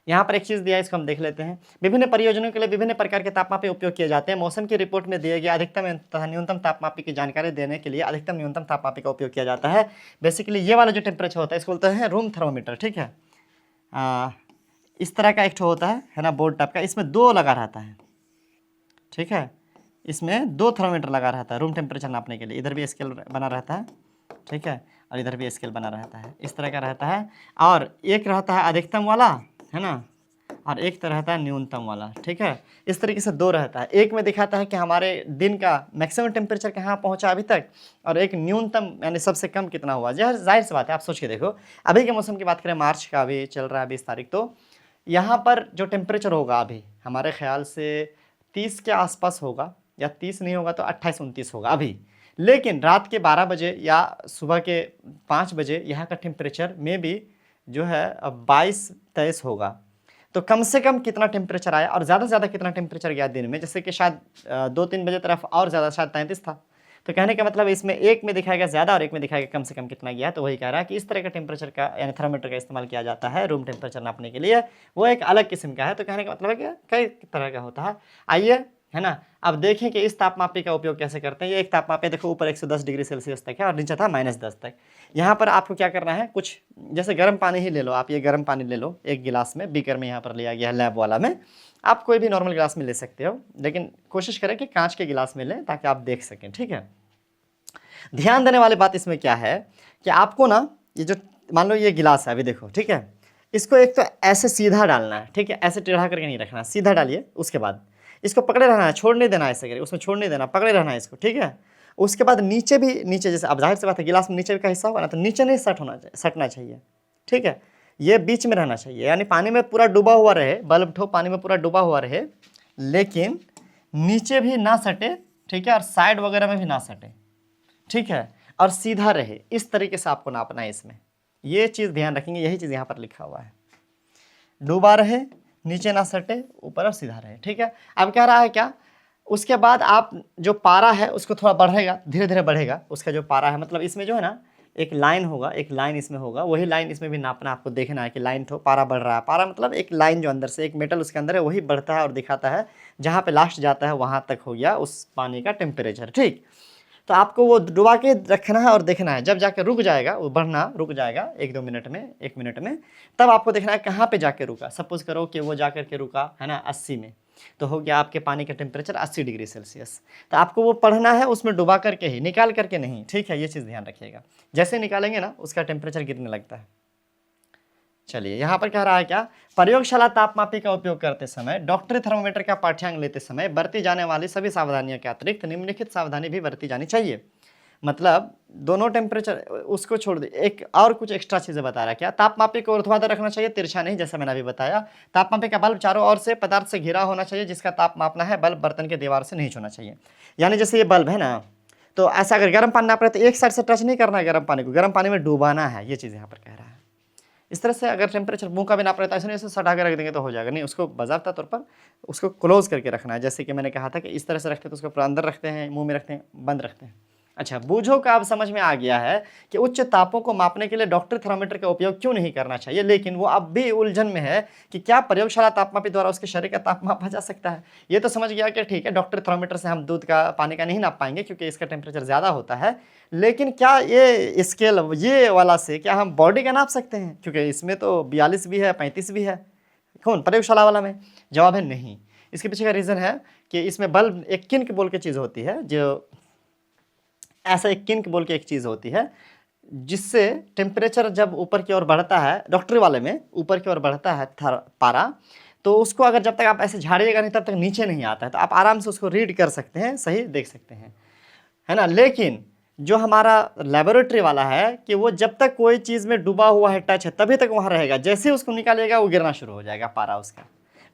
यहाँ पर एक चीज़ दिया है, इसको हम देख लेते हैं। विभिन्न परियोजनाओं के लिए विभिन्न प्रकार के तापमापी उपयोग किए जाते हैं। मौसम की रिपोर्ट में दिए गए अधिकतम तथा न्यूनतम तापमापी की जानकारी देने के लिए अधिकतम न्यूनतम तापमापी का उपयोग किया जाता है। बेसिकली ये वाला जो टेम्परेचर होता है इसको बोलते हैं रूम थर्मोमीटर। ठीक है, इस तरह का एक ठो होता है ना, बोर्ड टाइप का, इसमें 2 लगा रहता है। ठीक है, इसमें 2 थर्मोमीटर लगा रहता है रूम टेम्परेचर नापने के लिए। इधर भी स्केल बना रहता है, ठीक है, और इधर भी स्केल बना रहता है, इस तरह का रहता है। और एक रहता है अधिकतम वाला, है ना, और एक तो रहता है न्यूनतम वाला। ठीक है, इस तरीके से 2 रहता है। एक में दिखाता है कि हमारे दिन का मैक्सिमम टेम्परेचर कहाँ पहुँचा अभी तक, और एक न्यूनतम यानी सबसे कम कितना हुआ। जाहिर सी बात है, आप सोच के देखो, अभी के मौसम की बात करें, मार्च का अभी चल रहा है 20 तारीख, तो यहाँ पर जो टेम्परेचर होगा अभी हमारे ख्याल से 30 के आसपास होगा, या 30 नहीं होगा तो 28-29 होगा अभी। लेकिन रात के 12 बजे या सुबह के 5 बजे यहाँ का टेम्परेचर में भी जो है 22-23 होगा। तो कम से कम कितना टेम्परेचर आया और ज़्यादा से ज़्यादा कितना टेम्परेचर गया दिन में, जैसे कि शायद 2-3 बजे तरफ और ज़्यादा, शायद 33 था। तो कहने का मतलब इसमें एक में दिखाएगा ज़्यादा और एक में दिखाएगा कम से कम कितना गया। तो वही कह रहा है कि इस तरह का टेम्परेचर का यानी थर्मोमीटर का इस्तेमाल किया जाता है रूम टेम्परेचर नापने के लिए, वो एक अलग किस्म का है। तो कहने का मतलब है कि कई तरह का होता है। आइए, है ना, अब देखें कि इस तापमापी का उपयोग कैसे करते हैं। ये एक तापमापी देखो, ऊपर 110 डिग्री सेल्सियस तक है और नीचे था -10 तक। यहाँ पर आपको क्या करना है, कुछ जैसे गर्म पानी ही ले लो आप, ये गर्म पानी ले लो एक गिलास में, बीकर में यहाँ पर लिया गया है लैब वाला में। आप कोई भी नॉर्मल गिलास में ले सकते हो, लेकिन कोशिश करें कि कांच के गिलास में लें ताकि आप देख सकें। ठीक है, ध्यान देने वाली बात इसमें क्या है कि आपको ना ये जो मान लो ये गिलास है, अभी देखो, ठीक है, इसको एक तो ऐसे सीधा डालना है, ठीक है, ऐसे टेढ़ा करके नहीं रखना, सीधा डालिए, उसके बाद इसको पकड़े रहना है, छोड़ नहीं देना, ऐसे करके उसमें छोड़ नहीं देना, पकड़े रहना है इसको, ठीक है। उसके बाद नीचे भी, नीचे जैसे अब जाहिर सी बात है गिलास में नीचे का हिस्सा होगा ना, तो नीचे नहीं सटना चाहिए, ठीक है, ये बीच में रहना चाहिए, यानी पानी में पूरा डूबा हुआ रहे, बल्ब ठो पानी में पूरा डूबा हुआ रहे, लेकिन नीचे भी ना सटे, ठीक है, और साइड वगैरह में भी ना सटे, ठीक है, और सीधा रहे, इस तरीके से आपको नापना है इसमें, ये चीज़ ध्यान रखेंगे, यही चीज़ यहाँ पर लिखा हुआ है, डूबा रहे, नीचे ना सटे, ऊपर और सीधा रहे, ठीक है। अब कह रहा है क्या, उसके बाद आप जो पारा है उसको थोड़ा बढ़ेगा, धीरे धीरे बढ़ेगा, उसका जो पारा है, मतलब इसमें जो है ना एक लाइन होगा, एक लाइन इसमें होगा, वही लाइन इसमें भी नापना, आपको देखना है कि लाइन तो पारा बढ़ रहा है, पारा मतलब एक लाइन जो अंदर से एक मेटल उसके अंदर है, वही बढ़ता है और दिखाता है, जहाँ पे लास्ट जाता है वहाँ तक हो गया उस पानी का टेम्परेचर, ठीक। तो आपको वो डुबा के रखना है और देखना है, जब जाके रुक जाएगा वो बढ़ना, रुक जाएगा 1-2 मिनट में, 1 मिनट में, तब आपको देखना है कहाँ पे जाके रुका। सपोज करो कि वो जाकर के रुका है ना 80 में, तो हो गया आपके पानी का टेम्परेचर 80 डिग्री सेल्सियस। तो आपको वो पढ़ना है, उसमें डुबा करके ही, निकाल करके नहीं, ठीक है, ये चीज़ ध्यान रखिएगा। जैसे निकालेंगे ना उसका टेम्परेचर गिरने लगता है। चलिए यहाँ पर कह रहा है क्या, प्रयोगशाला तापमापी का उपयोग करते समय, डॉक्टरी थर्मोमीटर का पाठ्यांक लेते समय बरती जाने वाली सभी सावधानियों के अतिरिक्त निम्नलिखित सावधानी भी बरती जानी चाहिए। मतलब दोनों टेम्परेचर उसको छोड़ दे, एक और कुछ एक्स्ट्रा चीज़ें बता रहा है क्या, तापमापी को ऊर्ध्वाधर रखना चाहिए, तिरछा नहीं, जैसा मैंने अभी बताया। तापमापी का बल्ब चारों ओर से पदार्थ से घिरा होना चाहिए, जिसका ताप मापना है, बल्ब बर्तन के दीवार से नहीं छूना चाहिए। यानी जैसे ये बल्ब है ना, तो ऐसा अगर गर्म पानी नाप रहे तो एक साइड से टच नहीं करना है गर्म पानी को, गर्म पानी में डुबाना है, ये चीज़ यहाँ पर कह रहा है। इस तरह से अगर टेम्परेचर मुंह का भी नाप रहता है, ऐसे सटा के रख देंगे तो हो जाएगा, नहीं, उसको बाज़ाब्ता तौर पर उसको क्लोज करके रखना है। जैसे कि मैंने कहा था कि इस तरह से रखते हैं तो उसको पूरा अंदर रखते हैं, मुंह में रखते हैं, बंद रखते हैं। अच्छा, बूझो का अब समझ में आ गया है कि उच्च तापों को मापने के लिए डॉक्टरी थर्मामीटर का उपयोग क्यों नहीं करना चाहिए, लेकिन वो अब भी उलझन में है कि क्या प्रयोगशाला तापमापी द्वारा उसके शरीर का ताप मापा जा सकता है। ये तो समझ गया कि ठीक है, डॉक्टरी थर्मामीटर से हम दूध का, पानी का नहीं नाप पाएंगे क्योंकि इसका टेम्परेचर ज़्यादा होता है, लेकिन क्या ये स्केल ये वाला से क्या हम बॉडी का नाप सकते हैं, क्योंकि इसमें तो 42 भी है, 35 भी है, कौन प्रयोगशाला वाला में? जवाब है नहीं। इसके पीछे का रीज़न है कि इसमें बल्ब एक किनक बोल के चीज़ होती है, जो ऐसा एक किनक बोल के एक चीज़ होती है, जिससे टेम्परेचर जब ऊपर की ओर बढ़ता है, डॉक्टरी वाले में ऊपर की ओर बढ़ता है पारा, तो उसको अगर जब तक आप ऐसे झाड़िएगा नहीं तब तक नीचे नहीं आता है, तो आप आराम से उसको रीड कर सकते हैं, सही देख सकते हैं, है ना। लेकिन जो हमारा लेबोरेटरी वाला है कि वो जब तक कोई चीज़ में डूबा हुआ है, टच है, तभी तक वहाँ रहेगा, जैसे ही उसको निकालेगा वो गिरना शुरू हो जाएगा पारा,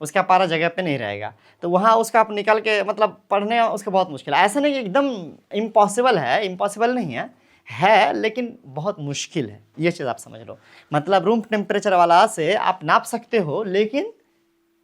उसका पारा जगह पे नहीं रहेगा, तो वहाँ उसका आप निकाल के मतलब पढ़ने उसका बहुत मुश्किल है। ऐसा नहीं कि एकदम इम्पॉसिबल है, इम्पॉसिबल नहीं है लेकिन बहुत मुश्किल है, ये चीज़ आप समझ लो। मतलब रूम टेम्परेचर वाला से आप नाप सकते हो, लेकिन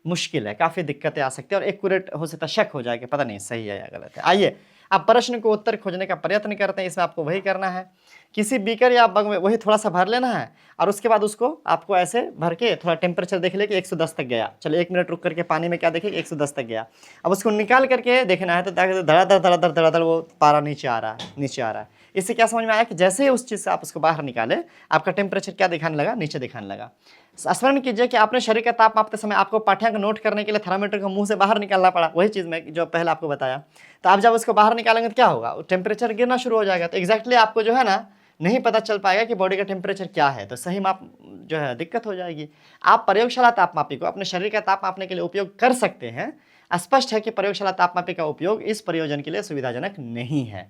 मुश्किल है, काफ़ी दिक्कतें आ सकती है और एक्यूरेट हो सकता, शक हो जाएगा, पता नहीं सही है या गलत है। आइए अब प्रश्न को उत्तर खोजने का प्रयत्न करते हैं। इसमें आपको वही करना है, किसी बीकर या बग में वही थोड़ा सा भर लेना है और उसके बाद उसको आपको ऐसे भर के थोड़ा टेम्परेचर देख ले कि 110 तक गया, चलो 1 मिनट रुक करके पानी में क्या देखें 110 तक गया। अब उसको निकाल करके देखना है तो धड़ाधड़ वो पारा नीचे आ रहा है। इससे क्या समझ में आया कि जैसे ही उस चीज़ से आप उसको बाहर निकाले, आपका टेम्परेचर क्या दिखाने लगा, नीचे दिखाने लगा। स्मरण कीजिए कि आपने शरीर का ताप मापते समय आपको पाठ्यांक नोट करने के लिए थर्मामीटर को मुंह से बाहर निकालना पड़ा, वही चीज़ मैं जो पहले आपको बताया। तो आप जब उसको बाहर निकालेंगे तो क्या होगा, टेम्परेचर गिरना शुरू हो जाएगा। तो एग्जैक्टली आपको जो है ना नहीं पता चल पाएगा कि बॉडी का टेम्परेचर क्या है, तो सही माप जो है दिक्कत हो जाएगी। आप प्रयोगशाला तापमापी को अपने शरीर का ताप मापने के लिए उपयोग कर सकते हैं। स्पष्ट है कि प्रयोगशाला तापमापी का उपयोग इस प्रयोजन के लिए सुविधाजनक नहीं है।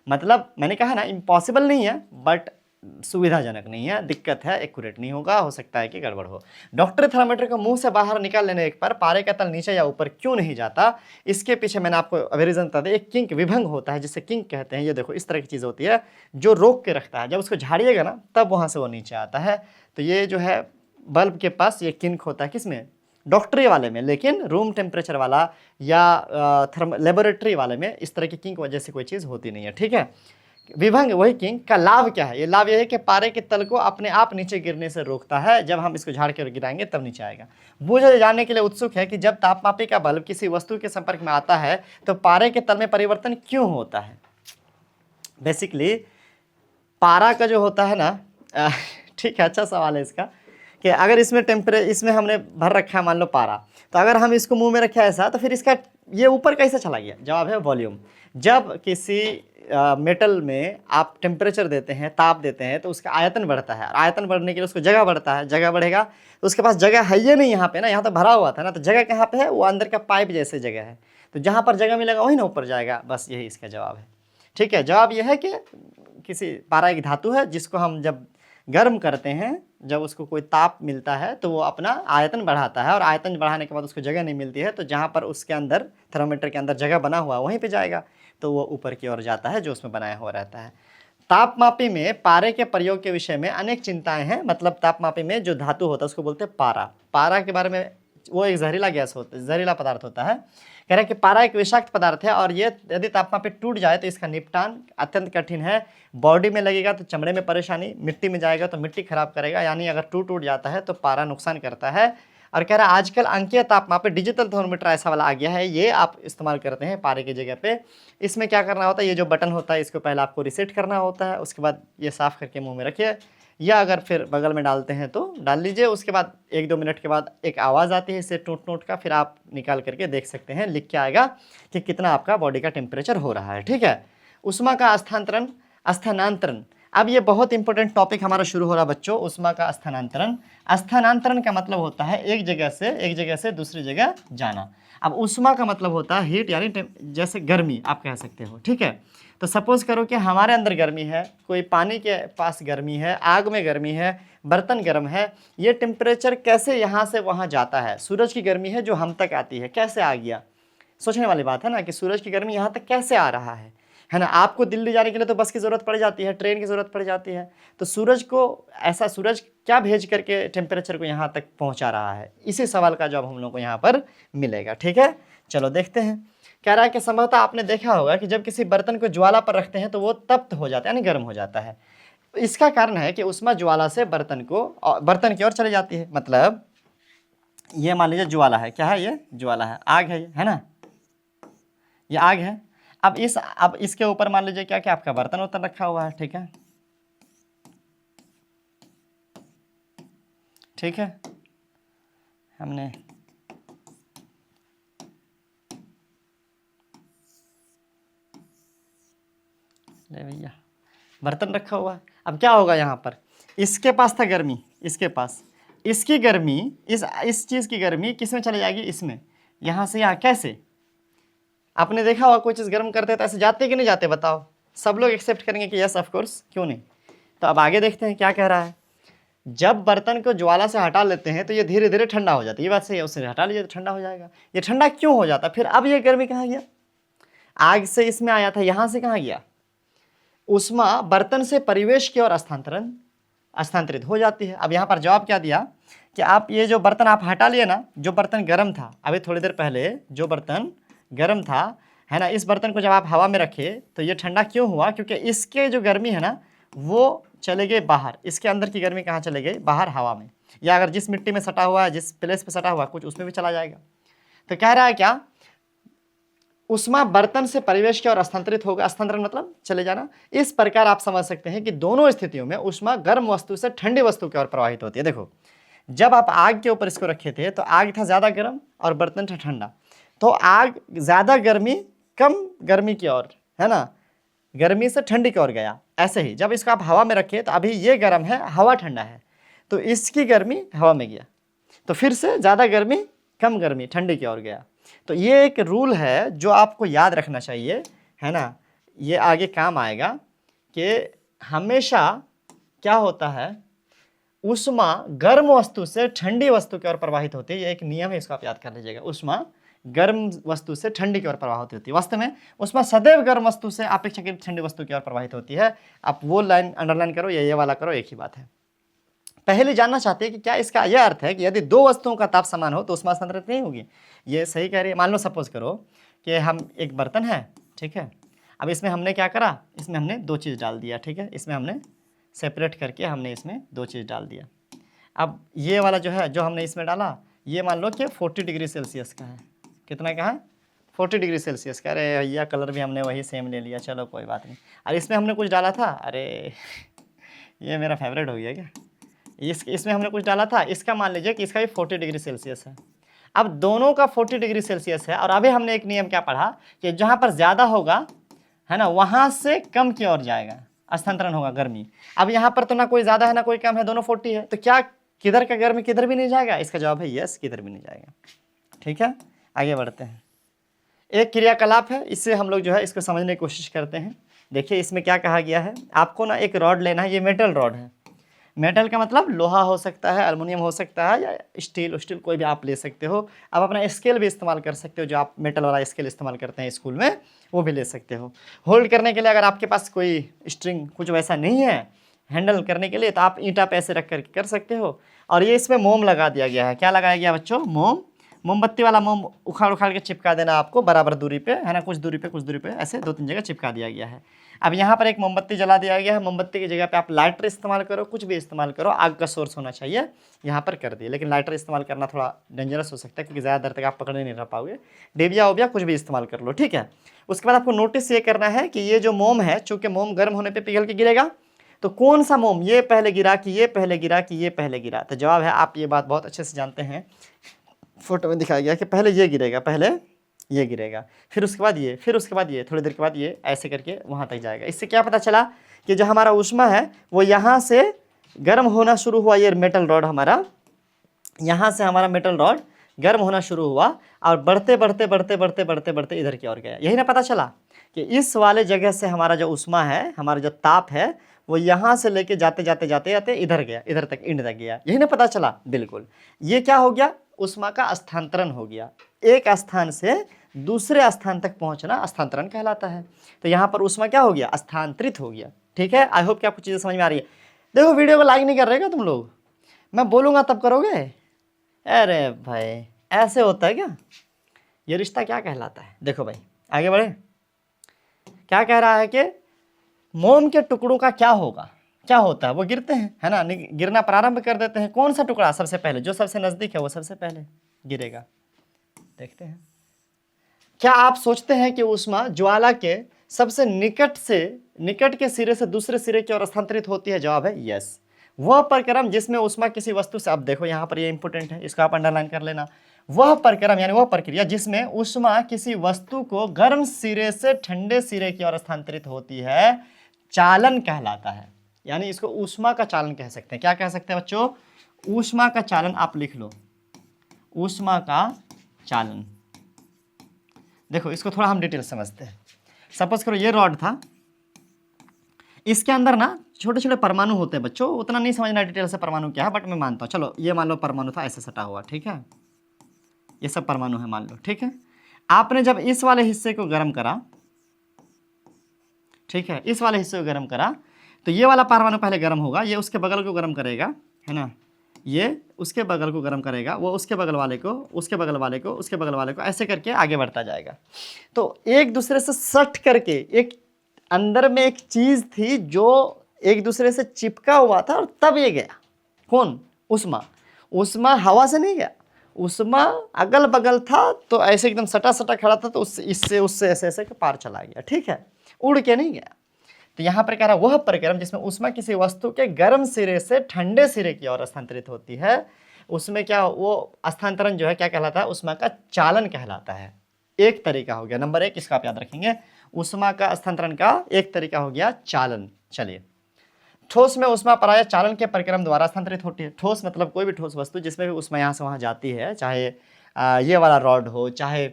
मतलब मैंने कहा ना इम्पॉसिबल नहीं है, बट सुविधाजनक नहीं है, दिक्कत है, एक्यूरेट नहीं होगा, हो सकता है कि गड़बड़ हो। डॉक्टरी थर्मामीटर को मुंह से बाहर निकाल लेने पर पारे का तल नीचे या ऊपर क्यों नहीं जाता, इसके पीछे मैंने आपको अभी रीजन बता दिया। एक किंक विभंग होता है जिसे किंक कहते हैं, ये देखो इस तरह की चीज़ होती है जो रोक के रखता है, जब उसको झाड़िएगा ना तब वहाँ से वो नीचे आता है। तो ये जो है बल्ब के पास ये किंक होता है, किसमें, डॉक्टरी वाले में, लेकिन रूम टेम्परेचर वाला या लेबोरेटरी वाले में इस तरह की किंक वजह से कोई चीज़ होती नहीं है, ठीक है। विभंग वही किंक का लाभ क्या है, ये लाभ यह है कि पारे के तल को अपने आप नीचे गिरने से रोकता है, जब हम इसको झाड़ के गिराएंगे तब नीचे आएगा। बूझे जानने के लिए उत्सुक है कि जब तापमापी का बल्ब किसी वस्तु के संपर्क में आता है तो पारे के तल में परिवर्तन क्यों होता है। बेसिकली पारा का जो होता है ना ठीक है, अच्छा सवाल है इसका कि अगर इसमें हमने भर रखा है मान लो पारा, तो अगर हम इसको मुंह में रखे ऐसा तो फिर इसका ये ऊपर कैसे चला गया, जवाब है वॉल्यूम। जब किसी मेटल में आप टेम्परेचर देते हैं, ताप देते हैं, तो उसका आयतन बढ़ता है, और आयतन बढ़ने के लिए उसको जगह बढ़ता है, जगह बढ़ेगा तो उसके पास जगह है ये नहीं यहाँ पे ना, यहाँ तो भरा हुआ था ना, तो जगह कहाँ पे है, वो अंदर का पाइप जैसे जगह है, तो जहाँ पर जगह मिलेगा वही ना ऊपर जाएगा। बस यही इसका जवाब है। ठीक है, जवाब यह है कि किसी पारा एक धातु है जिसको हम जब गर्म करते हैं, जब उसको कोई ताप मिलता है तो वो अपना आयतन बढ़ाता है, और आयतन बढ़ाने के बाद उसको जगह नहीं मिलती है, तो जहाँ पर उसके अंदर थर्मामीटर के अंदर जगह बना हुआ वहीं पे जाएगा, तो वो ऊपर की ओर जाता है जो उसमें बनाया हुआ रहता है। तापमापी में पारे के प्रयोग के विषय में अनेक चिंताएं हैं। मतलब तापमापी में जो धातु होता है उसको बोलते हैं पारा। पारा के बारे में, वो एक जहरीला गैस होता है, जहरीला पदार्थ होता है। कह रहे हैं कि पारा एक विषाक्त पदार्थ है, और ये यदि तापमान पे टूट जाए तो इसका निपटान अत्यंत कठिन है। बॉडी में लगेगा तो चमड़े में परेशानी, मिट्टी में जाएगा तो मिट्टी खराब करेगा, यानी अगर टूट जाता है तो पारा नुकसान करता है। और कह रहा है आजकल अंकीय तापमान पे डिजिटल थर्मोमीटर ऐसा वाला आ गया है, ये आप इस्तेमाल करते हैं पारे की जगह पे। इसमें क्या करना होता है, ये जो बटन होता है इसको पहले आपको रिसेट करना होता है, उसके बाद ये साफ़ करके मुंह में रखिए, या अगर फिर बगल में डालते हैं तो डाल लीजिए। उसके बाद 1-2 मिनट के बाद एक आवाज़ आती है इससे टूट का, फिर आप निकाल करके देख सकते हैं, लिख के आएगा कि कितना आपका बॉडी का टेम्परेचर हो रहा है। ठीक है, ऊष्मा का स्थानांतरण। अब ये बहुत इंपॉर्टेंट टॉपिक हमारा शुरू हो रहा है बच्चों, ऊष्मा का स्थानांतरण। स्थानांतरण का मतलब होता है एक जगह से दूसरी जगह जाना। अब ऊष्मा का मतलब होता है हीट, यानी जैसे गर्मी आप कह सकते हो। ठीक है, तो सपोज करो कि हमारे अंदर गर्मी है, कोई पानी के पास गर्मी है, आग में गर्मी है, बर्तन गर्म है, ये टेम्परेचर कैसे यहाँ से वहाँ जाता है। सूरज की गर्मी है जो हम तक आती है, कैसे आ गया, सोचने वाली बात है ना, कि सूरज की गर्मी यहाँ तक कैसे आ रहा है ना। आपको दिल्ली जाने के लिए तो बस की ज़रूरत पड़ जाती है, ट्रेन की ज़रूरत पड़ जाती है, तो सूरज क्या भेज करके टेम्परेचर को यहाँ तक पहुँचा रहा है, इसी सवाल का जवाब हम लोग को यहाँ पर मिलेगा। ठीक है, चलो देखते हैं। कह रहा है कि संभवतः आपने देखा होगा कि जब किसी बर्तन को ज्वाला पर रखते हैं तो वो तप्त हो जाता है, यानी गर्म हो जाता है। इसका कारण है कि ऊष्मा ज्वाला से बर्तन की ओर चली जाती है। मतलब ये मान लीजिए ज्वाला है, क्या है ये, ज्वाला है, आग है, ये है ना, ये आग है। अब इसके ऊपर मान लीजिए क्या आपका बर्तन रखा हुआ है। ठीक है, हमने ले भैया बर्तन रखा हुआ है। अब क्या होगा, यहाँ पर इसके पास था गर्मी, इसकी गर्मी, इस चीज़ की गर्मी किस में चली जाएगी, इसमें, यहाँ से यहाँ। कैसे, आपने देखा होगा कोई चीज़ गर्म करते तो ऐसे जाते कि नहीं जाते, बताओ। सब लोग एक्सेप्ट करेंगे कि यस ऑफ कोर्स, क्यों नहीं। तो अब आगे देखते हैं क्या कह रहा है। जब बर्तन को ज्वाला से हटा लेते हैं तो ये धीरे धीरे ठंडा हो जाता है, ये बात सही है, उससे हटा लीजिए तो ठंडा हो जाएगा। ये ठंडा क्यों हो जाता है फिर, अब ये गर्मी कहाँ गया, आग से इसमें आया था, यहाँ से कहाँ गया, ऊष्मा बर्तन से परिवेश की ओर स्थानांतरित हो जाती है। अब यहाँ पर जवाब क्या दिया कि आप ये जो बर्तन आप हटा लिए ना, जो बर्तन गर्म था, अभी थोड़ी देर पहले जो बर्तन गर्म था, है ना, इस बर्तन को जब आप हवा में रखे तो ये ठंडा क्यों हुआ, क्योंकि इसके जो गर्मी है ना वो चले गए बाहर, इसके अंदर की गर्मी कहाँ चले गई, बाहर हवा में, या अगर जिस मिट्टी में सटा हुआ है, जिस प्लेस पे सटा हुआ है कुछ, उसमें भी चला जाएगा। तो कह रहा है क्या, ऊष्मा बर्तन से परिवेश की ओर स्थानांतरित होगा, स्थानांतरण मतलब चले जाना। इस प्रकार आप समझ सकते हैं कि दोनों स्थितियों में ऊष्मा गर्म वस्तु से ठंडी वस्तु की ओर प्रवाहित होती है। देखो, जब आप आग के ऊपर इसको रखे थे तो आग था ज़्यादा गर्म और बर्तन था ठंडा, तो आग ज़्यादा गर्मी कम गर्मी की ओर, है ना, गर्मी से ठंडी की ओर गया। ऐसे ही जब इसको आप हवा में रखे तो अभी ये गर्म है, हवा ठंडा है, तो इसकी गर्मी हवा में गया, तो फिर से ज़्यादा गर्मी कम गर्मी ठंडी की ओर गया। तो ये एक रूल है जो आपको याद रखना चाहिए, है ना, ये आगे काम आएगा कि हमेशा क्या होता है, ऊष्मा गर्म वस्तु से ठंडी वस्तु की ओर प्रवाहित होती है। ये एक नियम है, इसको आप याद कर लीजिएगा। ऊष्मा गर्म वस्तु से ठंडी की ओर प्रवाहित होती है। वास्तव में ऊष्मा सदैव गर्म वस्तु से अपेक्षाकृत ठंडी वस्तु की ओर प्रवाहित होती है। आप वो लाइन अंडरलाइन करो या ये वाला करो, एक ही बात है। पहले जानना चाहते हैं कि क्या इसका यह अर्थ है कि यदि दो वस्तुओं का ताप समान हो तो ऊष्मा स्थानांतरित नहीं होगी। ये सही कह रही है। मान लो सपोज करो कि हम एक बर्तन है, ठीक है, अब इसमें हमने क्या करा, इसमें हमने दो चीज़ डाल दिया, ठीक है, इसमें हमने सेपरेट करके हमने इसमें दो चीज़ डाल दिया। अब ये वाला जो है, जो हमने इसमें डाला, ये मान लो कि 40 डिग्री सेल्सियस का है। कितना का है, 40 डिग्री सेल्सियस का। अरे भैया कलर भी हमने वही सेम ले लिया, चलो कोई बात नहीं। और इसमें हमने कुछ डाला था, अरे ये मेरा फेवरेट हो गया क्या, इसमें हमने कुछ डाला था, इसका मान लीजिए कि इसका भी 40 डिग्री सेल्सियस है। अब दोनों का 40 डिग्री सेल्सियस है, और अभी हमने एक नियम क्या पढ़ा कि जहाँ पर ज़्यादा होगा है ना, वहाँ से कम की ओर जाएगा, स्थानांतरण होगा गर्मी। अब यहाँ पर तो ना कोई ज़्यादा है ना कोई कम है, दोनों 40 है, तो क्या किधर का गर्मी किधर भी नहीं जाएगा? इसका जवाब है यस, किधर भी नहीं जाएगा। ठीक है, आगे बढ़ते हैं। एक क्रियाकलाप है, इससे हम लोग जो है इसको समझने की कोशिश करते हैं। देखिए इसमें क्या कहा गया है, आपको ना एक रॉड लेना है, ये मेटल रॉड है। मेटल का मतलब लोहा हो सकता है, एल्युमिनियम हो सकता है, या स्टील कोई भी आप ले सकते हो। आप अपना स्केल भी इस्तेमाल कर सकते हो, जो आप मेटल वाला स्केल इस्तेमाल करते हैं स्कूल में, वो भी ले सकते हो। होल्ड करने के लिए अगर आपके पास कोई स्ट्रिंग कुछ वैसा नहीं है हैंडल करने के लिए, तो आप ईंटा पे ऐसे रख कर कर सकते हो। और ये इसमें मोम लगा दिया गया है। क्या लगाया गया बच्चों? मोम। मोमबत्ती वाला मोम उखाड़ उखाड़ के चिपका देना आपको बराबर दूरी पे, है ना, कुछ दूरी पे ऐसे 2-3 जगह चिपका दिया गया है। अब यहाँ पर एक मोमबत्ती जला दिया गया है, मोमबत्ती की जगह पे आप लाइटर इस्तेमाल करो, कुछ भी इस्तेमाल करो, आग का सोर्स होना चाहिए, यहाँ पर कर दिए। लेकिन लाइटर इस्तेमाल करना थोड़ा डेंजरस हो सकता है, क्योंकि ज़्यादा देर तक आप पकड़े नहीं रह पाओगे। डिबिया ओबिया कुछ भी इस्तेमाल कर लो, ठीक है। उसके बाद आपको नोटिस ये करना है कि ये जो मोम है, चूँकि मोम गर्म होने पर पिघल के गिरेगा, तो कौन सा मोम ये पहले गिरा कि ये पहले गिरा कि ये पहले गिरा? तो जवाब है, आप ये बात बहुत अच्छे से जानते हैं, फोटो में दिखाया गया कि पहले ये गिरेगा, पहले ये गिरेगा, फिर उसके बाद ये, फिर उसके बाद ये, थोड़ी देर के बाद ये, ऐसे करके वहाँ तक जाएगा। इससे क्या पता चला कि जो हमारा ऊष्मा है वो यहाँ से गर्म होना शुरू हुआ। ये मेटल रॉड हमारा, यहाँ से हमारा मेटल रॉड गर्म होना शुरू हुआ और बढ़ते बढ़ते बढ़ते बढ़ते बढ़ते बढ़ते इधर की ओर गया। यही ना पता चला कि इस वाले जगह से हमारा जो ऊष्मा है, हमारा जो ताप है, वो यहाँ से लेके जाते जाते जाते जाते इधर गया, इधर तक इंड तक गया। यही ना पता चला? बिल्कुल। ये क्या हो गया? ऊष्मा का स्थानांतरण हो गया। एक स्थान से दूसरे स्थान तक पहुंचना स्थानांतरण कहलाता है। तो यहाँ पर ऊष्मा क्या हो गया? स्थानांतरित हो गया। ठीक है, आई होप कि आपको चीज़ें समझ में आ रही है। देखो वीडियो को लाइक नहीं कर रहे क्या तुम लोग? मैं बोलूँगा तब करोगे? अरे भाई ऐसे होता है क्या? ये रिश्ता क्या कहलाता है? देखो भाई आगे बढ़े। क्या कह रहा है कि मोम के टुकड़ों का क्या होगा, क्या होता है? वो गिरते हैं, है ना, गिरना प्रारंभ कर देते हैं। कौन सा टुकड़ा सबसे पहले? जो सबसे नज़दीक है वो सबसे पहले गिरेगा। देखते हैं। क्या आप सोचते हैं कि ऊष्मा ज्वाला के सबसे निकट के सिरे से दूसरे सिरे की ओर स्थानांतरित होती है? जवाब है यस। वह प्रक्रम जिसमें ऊष्मा किसी वस्तु से, अब देखो यहाँ पर ये इंपॉर्टेंट है, इसको आप अंडरलाइन कर लेना। वह प्रक्रम यानी वह प्रक्रिया जिसमें ऊष्मा किसी वस्तु को गर्म सिरे से ठंडे सिरे की ओर स्थानांतरित होती है, चालन कहलाता है। यानी इसको ऊष्मा का चालन कह सकते हैं। क्या कह सकते हैं बच्चों? ऊष्मा का चालन। आप लिख लो, ऊष्मा का चालन। देखो इसको थोड़ा हम डिटेल समझते हैं। सपोज करो ये रॉड था, इसके अंदर ना छोटे छोटे परमाणु होते हैं बच्चों, उतना नहीं समझना डिटेल से परमाणु क्या है, बट मैं मानता हूँ। चलो ये मान लो परमाणु था ऐसे सटा हुआ, ठीक है, ये सब परमाणु है मान लो, ठीक है। आपने जब इस वाले हिस्से को गर्म करा, ठीक है, इस वाले हिस्से को गर्म करा, तो ये वाला परमाणु पहले गर्म होगा, ये उसके बगल को गर्म करेगा, है ना, ये उसके बगल को गर्म करेगा, वो उसके बगल वाले को, उसके बगल वाले को, उसके बगल वाले को, ऐसे करके आगे बढ़ता जाएगा। तो एक दूसरे से सट करके एक अंदर में एक चीज़ थी जो एक दूसरे से चिपका हुआ था, और तब ये गया। कौन? ऊष्मा। ऊष्मा हवा से नहीं गया, ऊष्मा अगल बगल था, तो ऐसे एकदम सटा सटा खड़ा था, तो इससे उससे ऐसे ऐसे पार चला गया, ठीक है, उड़ के नहीं गया। तो यहाँ पर कह रहा वह प्रक्रम जिसमें ऊष्मा किसी वस्तु के गर्म सिरे से ठंडे सिरे की ओर स्थानांतरित होती है, उसमें क्या, वो स्थानांतरण जो है क्या कहलाता है? ऊष्मा का चालन कहलाता है। एक तरीका हो गया, नंबर 1 इसका आप याद रखेंगे, ऊष्मा का स्थानांतरण का एक तरीका हो गया चालन। चलिए, ठोस में ऊष्मा पराया चालन के प्रक्रम द्वारा स्थानांतरित होती है। ठोस मतलब कोई भी ठोस वस्तु जिसमें भी ऊष्मा यहाँ से वहाँ जाती है, चाहे ये वाला रॉड हो, चाहे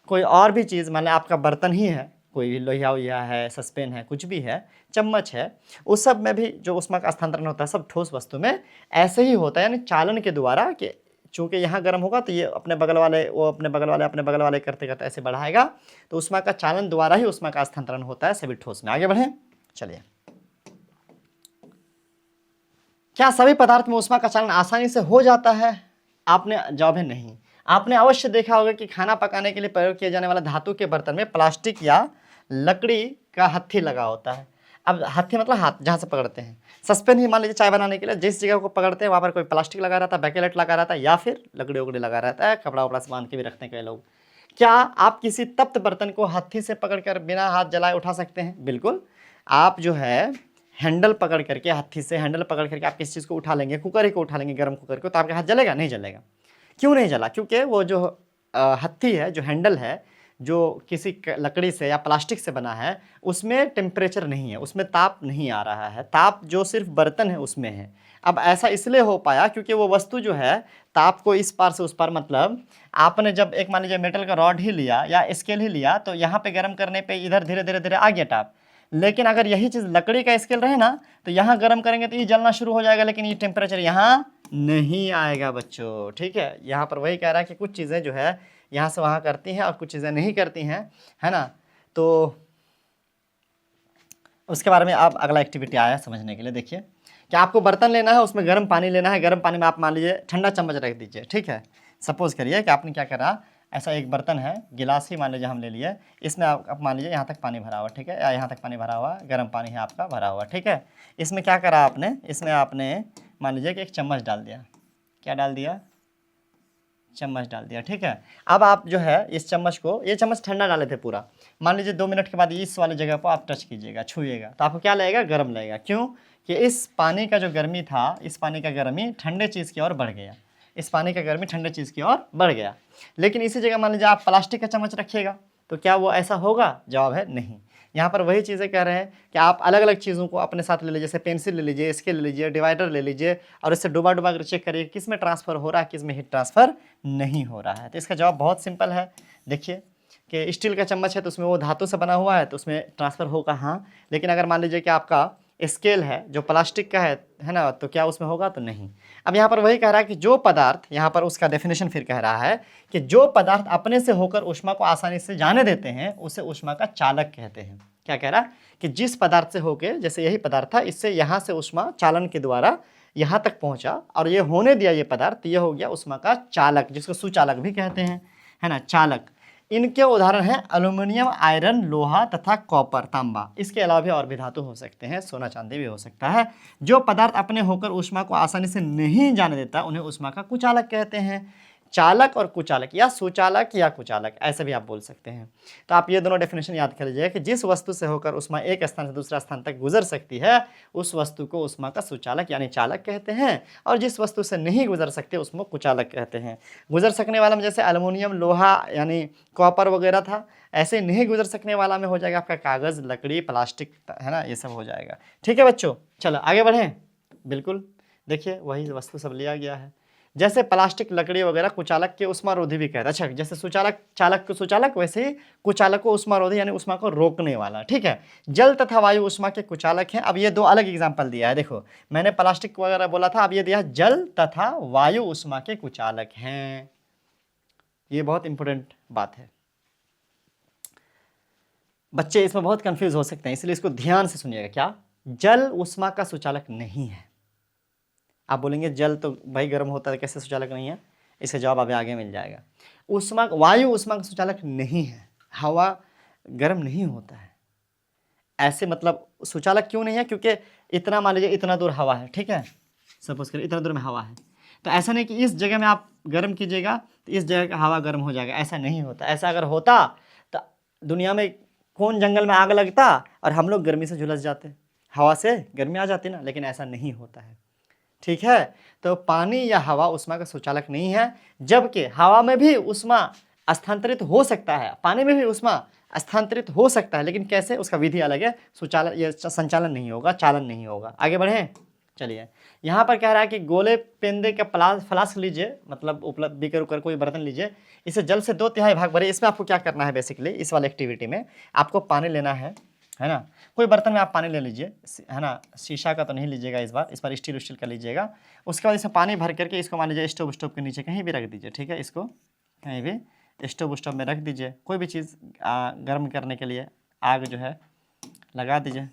कोई और भी चीज़, मान लिया आपका बर्तन ही है, कोई लोहिया वोहिया है, सस्पेन है, कुछ भी है, चम्मच है, उस सब में भी जो ऊष्मा का स्थानांतरण होता है सब ठोस वस्तु में ऐसे ही होता है, यानी चालन के द्वारा। कि चूँकि यहाँ गर्म होगा तो ये अपने बगल वाले, वो अपने बगल वाले, अपने बगल वाले करते करते ऐसे बढ़ाएगा, तो ऊष्मा का चालन द्वारा ही ऊष्मा का स्थानांतरण होता है सभी ठोस में। आगे बढ़ें। चलिए, क्या सभी पदार्थ में ऊष्मा का चालन आसानी से हो जाता है? आपने जवाब है नहीं। आपने अवश्य देखा होगा कि खाना पकाने के लिए प्रयोग किए जाने वाला धातु के बर्तन में प्लास्टिक या लकड़ी का हत्थी लगा होता है। अब हत्थी मतलब हाथ, जहाँ से पकड़ते हैं। सस्पेन ही मान लीजिए चाय बनाने के लिए जिस जगह को पकड़ते हैं वहाँ पर कोई प्लास्टिक लगा रहता है, बैकेलेट लगा रहता है, या फिर लकड़ी उकड़ी लगा रहता है, कपड़ा उपड़ा से बांध के भी रखते हैं कई लोग। क्या आप किसी तप्त बर्तन को हत्थी से पकड़कर बिना हाथ जलाए उठा सकते हैं? बिल्कुल। आप जो है हैंडल पकड़ करके, हत्थी से हैंडल पकड़ करके आप किसी चीज़ को उठा लेंगे, कुकर ही को उठा लेंगे, गर्म कुकर को, तो आपके हाथ जलेगा? नहीं जलेगा। क्यों नहीं जला? क्योंकि वो जो हत्थी है, जो हैंडल है, जो किसी लकड़ी से या प्लास्टिक से बना है उसमें टेम्परेचर नहीं है, उसमें ताप नहीं आ रहा है, ताप जो सिर्फ बर्तन है उसमें है। अब ऐसा इसलिए हो पाया क्योंकि वो वस्तु जो है ताप को इस पार से उस पार, मतलब आपने जब एक मान लीजिए मेटल का रॉड ही लिया या स्केल ही लिया तो यहाँ पे गर्म करने पे इधर धीरे धीरे धीरे आ गया ताप, लेकिन अगर यही चीज़ लकड़ी का स्केल रहे ना तो यहाँ गर्म करेंगे तो ये जलना शुरू हो जाएगा, लेकिन ये टेम्परेचर यहाँ नहीं आएगा बच्चों। ठीक है, यहाँ पर वही कह रहा है कि कुछ चीज़ें जो है यहाँ से वहाँ करती हैं और कुछ चीज़ें नहीं करती हैं, है ना। तो उसके बारे में आप अगला एक्टिविटी आया समझने के लिए। देखिए कि आपको बर्तन लेना है, उसमें गर्म पानी लेना है, गर्म पानी में आप मान लीजिए ठंडा चम्मच रख दीजिए। ठीक है, सपोज करिए कि आपने क्या करा, ऐसा एक बर्तन है, गिलास ही मान लीजिए हम ले लिए, इसमें आप मान लीजिए यहाँ तक पानी भरा हुआ, ठीक है, या यहाँ तक पानी भरा हुआ, गर्म पानी है आपका भरा हुआ। ठीक है, इसमें क्या करा आपने, इसमें आपने मान लीजिए कि एक चम्मच डाल दिया। क्या डाल दिया, चम्मच डाल दिया। ठीक है, अब आप जो है इस चम्मच को, ये चम्मच ठंडा डाले थे पूरा, मान लीजिए 2 मिनट के बाद इस वाली जगह पर आप टच कीजिएगा, छूइएगा, तो आपको क्या लगेगा, गर्म लगेगा। क्यों कि इस पानी का जो गर्मी था, इस पानी का गर्मी ठंडे चीज़ की ओर बढ़ गया, इस पानी का गर्मी ठंडे चीज़ की ओर बढ़ गया। लेकिन इसी जगह मान लीजिए आप प्लास्टिक का चम्मच रखिएगा तो क्या वो ऐसा होगा, जवाब है नहीं। यहाँ पर वही चीज़ें कह रहे हैं कि आप अलग अलग चीज़ों को अपने साथ ले लीजिए, जैसे पेंसिल ले लीजिए, स्केल ले लीजिए, डिवाइडर ले लीजिए, और इससे डुबा डुबा कर चेक करिए किस में ट्रांसफ़र हो रहा है, किस में हीट ट्रांसफ़र नहीं हो रहा है। तो इसका जवाब बहुत सिंपल है। देखिए कि स्टील का चम्मच है तो उसमें वो धातु से बना हुआ है तो उसमें ट्रांसफ़र होगा, हाँ, लेकिन अगर मान लीजिए कि आपका स्केल है जो प्लास्टिक का है ना, तो क्या उसमें होगा, तो नहीं। अब यहाँ पर वही कह रहा है कि जो पदार्थ, यहाँ पर उसका डेफिनेशन फिर कह रहा है कि जो पदार्थ अपने से होकर ऊष्मा को आसानी से जाने देते हैं उसे ऊष्मा का चालक कहते हैं। क्या कह रहा है कि जिस पदार्थ से होके, जैसे यही पदार्थ था, इससे यहाँ से ऊष्मा चालन के द्वारा यहाँ तक पहुँचा और ये होने दिया ये पदार्थ, ये हो गया ऊष्मा का चालक, जिसको सुचालक भी कहते हैं, है ना, चालक। इनके उदाहरण हैं एल्यूमिनियम, आयरन, लोहा तथा कॉपर, तांबा। इसके अलावा भी और भी धातु हो सकते हैं, सोना चांदी भी हो सकता है। जो पदार्थ अपने होकर ऊष्मा को आसानी से नहीं जाने देता उन्हें ऊष्मा का कुचालक कहते हैं। चालक और कुचालक, या सुचालक या कुचालक, ऐसे भी आप बोल सकते हैं। तो आप ये दोनों डेफिनेशन याद कर लीजिए कि जिस वस्तु से होकर ऊष्मा एक स्थान से दूसरा स्थान तक गुजर सकती है उस वस्तु को ऊष्मा का सुचालक यानी चालक कहते हैं, और जिस वस्तु से नहीं गुजर सकते उसको कुचालक कहते हैं। गुजर सकने वाला में जैसे एल्यूमिनियम, लोहा यानी कॉपर वगैरह था, ऐसे नहीं गुजर सकने वाला में हो जाएगा आपका कागज़, लकड़ी, प्लास्टिक, है ना, ये सब हो जाएगा। ठीक है बच्चों, चलो आगे बढ़ें। बिल्कुल, देखिए वही वस्तु सब लिया गया है। जैसे प्लास्टिक, लकड़ी वगैरह कुचालक के उष्मारोधी भी कहते हैं। अच्छा, जैसे सुचालक, चालक को सुचालक, वैसे ही कुचालक को उष्मारोधी यानी उष्मा को रोकने वाला। ठीक है, जल तथा वायु उष्मा के कुचालक हैं। अब ये दो अलग एग्जाम्पल दिया है, देखो मैंने प्लास्टिक वगैरह बोला था, अब ये दिया जल तथा वायु उष्मा के कुचालक हैं। ये बहुत इंपॉर्टेंट बात है, बच्चे इसमें बहुत कंफ्यूज हो सकते हैं, इसलिए इसको ध्यान से सुनिएगा। क्या, जल उष्मा का सुचालक नहीं है। आप बोलेंगे जल तो भाई गर्म होता है, कैसे सुचालक नहीं है, इसका जवाब अभी आगे मिल जाएगा। उष्मा, वायु उष्मा का सुचालक नहीं है, हवा गर्म नहीं होता है। ऐसे मतलब सुचालक क्यों नहीं है, क्योंकि इतना मान लीजिए इतना दूर हवा है, ठीक है, सपोज करिए इतना दूर में हवा है, तो ऐसा नहीं कि इस जगह में आप गर्म कीजिएगा तो इस जगह का हवा गर्म हो जाएगा, ऐसा नहीं होता। ऐसा अगर होता तो दुनिया में कौन जंगल में आग लगता और हम लोग गर्मी से झुलस जाते, हवा से गर्मी आ जाती ना, लेकिन ऐसा नहीं होता है। ठीक है, तो पानी या हवा उष्मा का सुचालक नहीं है, जबकि हवा में भी उष्मा स्थानांतरित हो सकता है, पानी में भी उष्मा स्थानांतरित हो सकता है, लेकिन कैसे, उसका विधि अलग है। सुचालन, ये संचालन नहीं होगा, चालन नहीं होगा। आगे बढ़ें, चलिए यहाँ पर कह रहा है कि गोले पेंदे का फ्लास्क लीजिए, मतलब उपलब्ध बीकर उकर कोई बर्तन लीजिए, इसे जल से 2/3 भाग भरे। इसमें आपको क्या करना है, बेसिकली इस वाले एक्टिविटी में आपको पानी लेना है ना, कोई बर्तन में आप पानी ले लीजिए, है ना, शीशा का तो नहीं लीजिएगा इस बार स्टील उस्टील का लीजिएगा। उसके बाद इसमें पानी भर करके इसको मान लीजिए स्टोव के नीचे कहीं भी रख दीजिए। ठीक है, इसको कहीं भी स्टोव में रख दीजिए, कोई भी चीज़ गर्म करने के लिए आग जो है लगा दीजिए।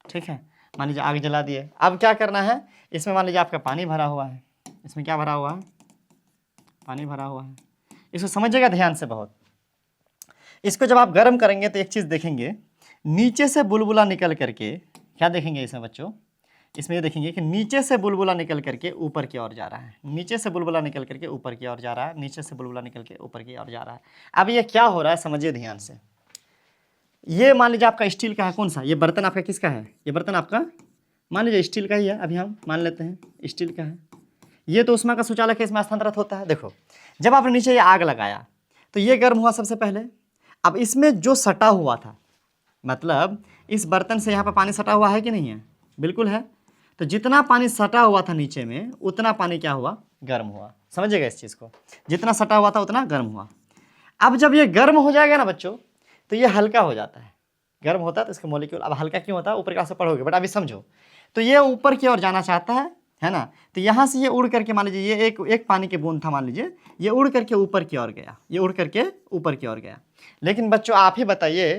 ठीक है, मान लीजिए आग जला दिए। अब क्या करना है, इसमें मान लीजिए आपका पानी भरा हुआ है, इसमें क्या भरा हुआ है, पानी भरा हुआ है। इसको समझिएगा ध्यान से बहुत। इसको जब आप गर्म करेंगे तो एक चीज़ देखेंगे, नीचे से बुलबुला निकल करके, क्या देखेंगे इसमें बच्चों, इसमें ये देखेंगे कि नीचे से बुलबुला निकल करके ऊपर की ओर जा रहा है, नीचे से बुलबुला निकल करके ऊपर की ओर जा रहा है, नीचे से बुलबुला निकल के ऊपर की ओर जा रहा है। अब ये क्या हो रहा है, समझिए ध्यान से। ये मान लीजिए आपका स्टील का है, कौन सा, ये बर्तन आपका किसका है, ये बर्तन आपका मान लीजिए स्टील का ही है, अभी हम मान लेते हैं स्टील का है। ये तो उष्मा का सुचालक है, इसमें स्थानांतरित होता है। देखो जब आपने नीचे ये आग लगाया तो ये गर्म हुआ सबसे पहले। अब इसमें जो सटा हुआ था, मतलब इस बर्तन से यहाँ पर पानी सटा हुआ है कि नहीं है? बिल्कुल है। तो जितना पानी सटा हुआ था नीचे में उतना पानी क्या हुआ? गर्म हुआ। समझिएगा इस चीज़ को, जितना सटा हुआ था उतना गर्म हुआ। अब जब ये गर्म हो जाएगा ना बच्चों, तो ये हल्का हो जाता है। गर्म होता है तो इसके मॉलिक्यूल, अब हल्का क्यों होता है ऊपर क्लास से पढ़ोगे, बट अभी समझो। तो ये ऊपर की ओर जाना चाहता है ना। तो यहाँ से ये उड़ करके, मान लीजिए ये एक पानी के बूंद था, मान लीजिए ये उड़ करके ऊपर की ओर गया, ये उड़ करके ऊपर की ओर गया। लेकिन बच्चों आप ही बताइए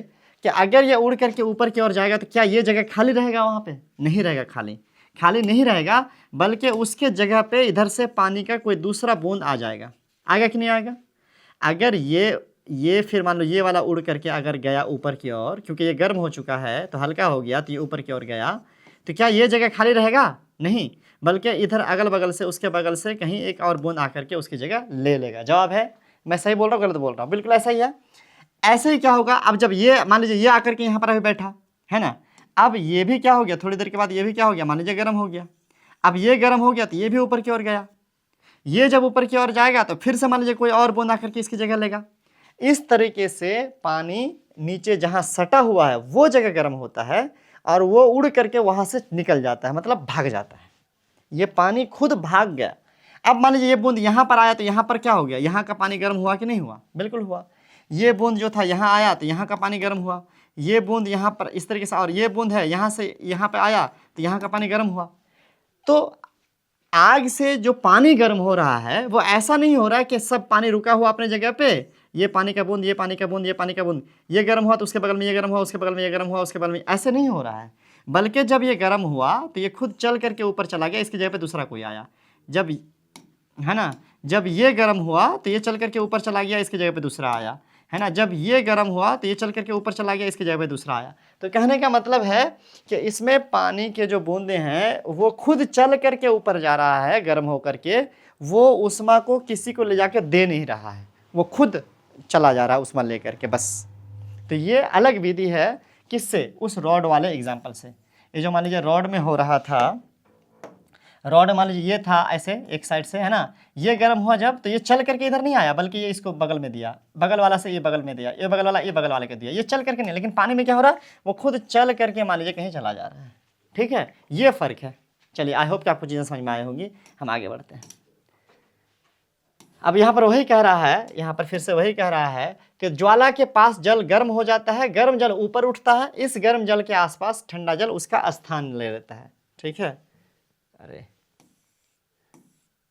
कि अगर ये उड़ करके ऊपर की ओर जाएगा तो क्या ये जगह खाली रहेगा? वहाँ पे नहीं रहेगा, खाली नहीं रहेगा, बल्कि उसके जगह पे इधर से पानी का कोई दूसरा बूंद आ जाएगा। आएगा कि नहीं आएगा? अगर ये फिर मान लो ये वाला उड़ करके अगर गया ऊपर की ओर, क्योंकि ये गर्म हो चुका है तो हल्का हो गया, तो ये ऊपर की ओर गया, तो क्या ये जगह खाली रहेगा? नहीं, बल्कि इधर अगल बगल से, उसके बगल से कहीं एक और बूंद आकर के उसकी जगह ले लेगा। जवाब है, मैं सही बोल रहा हूँ गलत बोल रहा हूँ? बिल्कुल ऐसा ही है। ऐसे ही क्या होगा, अब जब ये मान लीजिए ये आकर के यहाँ पर अभी बैठा है ना, अब ये भी क्या हो गया, थोड़ी देर के बाद ये भी क्या हो गया, मान लीजिए गर्म हो गया। अब ये गर्म हो गया तो ये भी ऊपर की ओर गया। ये जब ऊपर की ओर जाएगा तो फिर से मान लीजिए कोई और बूंद आकर के इसकी जगह लेगा। इस तरीके से पानी नीचे जहाँ सटा हुआ है वो जगह गर्म होता है और वो उड़ करके वहाँ से निकल जाता है, मतलब भाग जाता है। ये पानी खुद भाग गया। अब मान लीजिए ये बूंद यहाँ पर आया तो यहाँ पर क्या हो गया, यहाँ का पानी गर्म हुआ कि नहीं हुआ? बिल्कुल हुआ। ये बूंद जो था यहाँ आया तो यहाँ का पानी गर्म हुआ। ये बूंद यहाँ पर इस तरीके से, और ये बूंद है यहाँ से यहाँ पे आया तो यहाँ का पानी गर्म हुआ। तो आग से जो पानी गर्म हो रहा है वो ऐसा नहीं हो रहा है कि सब पानी रुका हुआ अपने जगह पे, ये पानी का बूंद, ये पानी का बूंद, ये पानी का बूंद, ये गर्म हुआ तो उसके बगल में ये गर्म हुआ, उसके बगल में ये गर्म हुआ, उसके बगल में, ऐसे नहीं हो रहा है। बल्कि जब ये गर्म हुआ तो ये खुद चल करके ऊपर चला गया, इसकी जगह पे दूसरा कोई आया। जब, है ना, जब ये गर्म हुआ तो ये चल करके ऊपर चला गया, इसकी जगह पे दूसरा आया, है ना। जब ये गर्म हुआ तो ये चल करके ऊपर चला गया, इसकी जगह पे दूसरा आया। तो कहने का मतलब है कि इसमें पानी के जो बूंदे हैं वो खुद चल करके ऊपर जा रहा है गर्म होकर के, वो उष्मा को किसी को ले जाकर दे नहीं रहा है, वो खुद चला जा रहा है उष्मा लेकर के, बस। तो ये अलग विधि है, किससे? उस रॉड वाले एग्जाम्पल से। ये जो मान लीजिए रॉड में हो रहा था, रॉड मान लीजिए ये था ऐसे एक साइड से, है ना, ये गर्म हुआ जब, तो ये चल करके इधर नहीं आया, बल्कि ये इसको बगल में दिया, बगल वाला से ये बगल में दिया, ये बगल वाला ये बगल वाले को दिया, ये चल करके नहीं, लेकिन पानी में क्या हो रहा है, वो खुद चल करके मान लीजिए कहीं चला जा रहा है। ठीक है, ये फ़र्क है। चलिए, आई होप कि आपको चीज़ें समझ में आई होंगी। हम आगे बढ़ते हैं। अब यहाँ पर वही कह रहा है, यहाँ पर फिर से वही कह रहा है कि ज्वाला के पास जल गर्म हो जाता है, गर्म जल ऊपर उठता है, इस गर्म जल के आसपास ठंडा जल उसका स्थान ले लेता है। ठीक है, अरे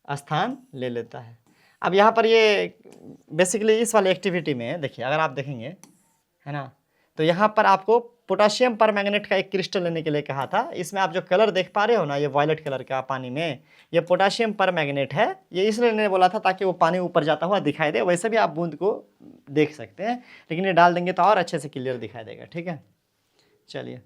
स्थान ले लेता है। अब यहाँ पर ये बेसिकली इस वाले एक्टिविटी में देखिए, अगर आप देखेंगे, है ना, तो यहाँ पर आपको पोटाशियम परमैंगनेट का एक क्रिस्टल लेने के लिए कहा था। इसमें आप जो कलर देख पा रहे हो ना, ये वायलेट कलर का पानी में, ये पोटाशियम परमैंगनेट है। ये इसलिए मैंने बोला था ताकि वो पानी ऊपर जाता हुआ दिखाई दे। वैसे भी आप बूंद को देख सकते हैं, लेकिन ये डाल देंगे तो और अच्छे से क्लियर दिखाई देगा। ठीक है, चलिए,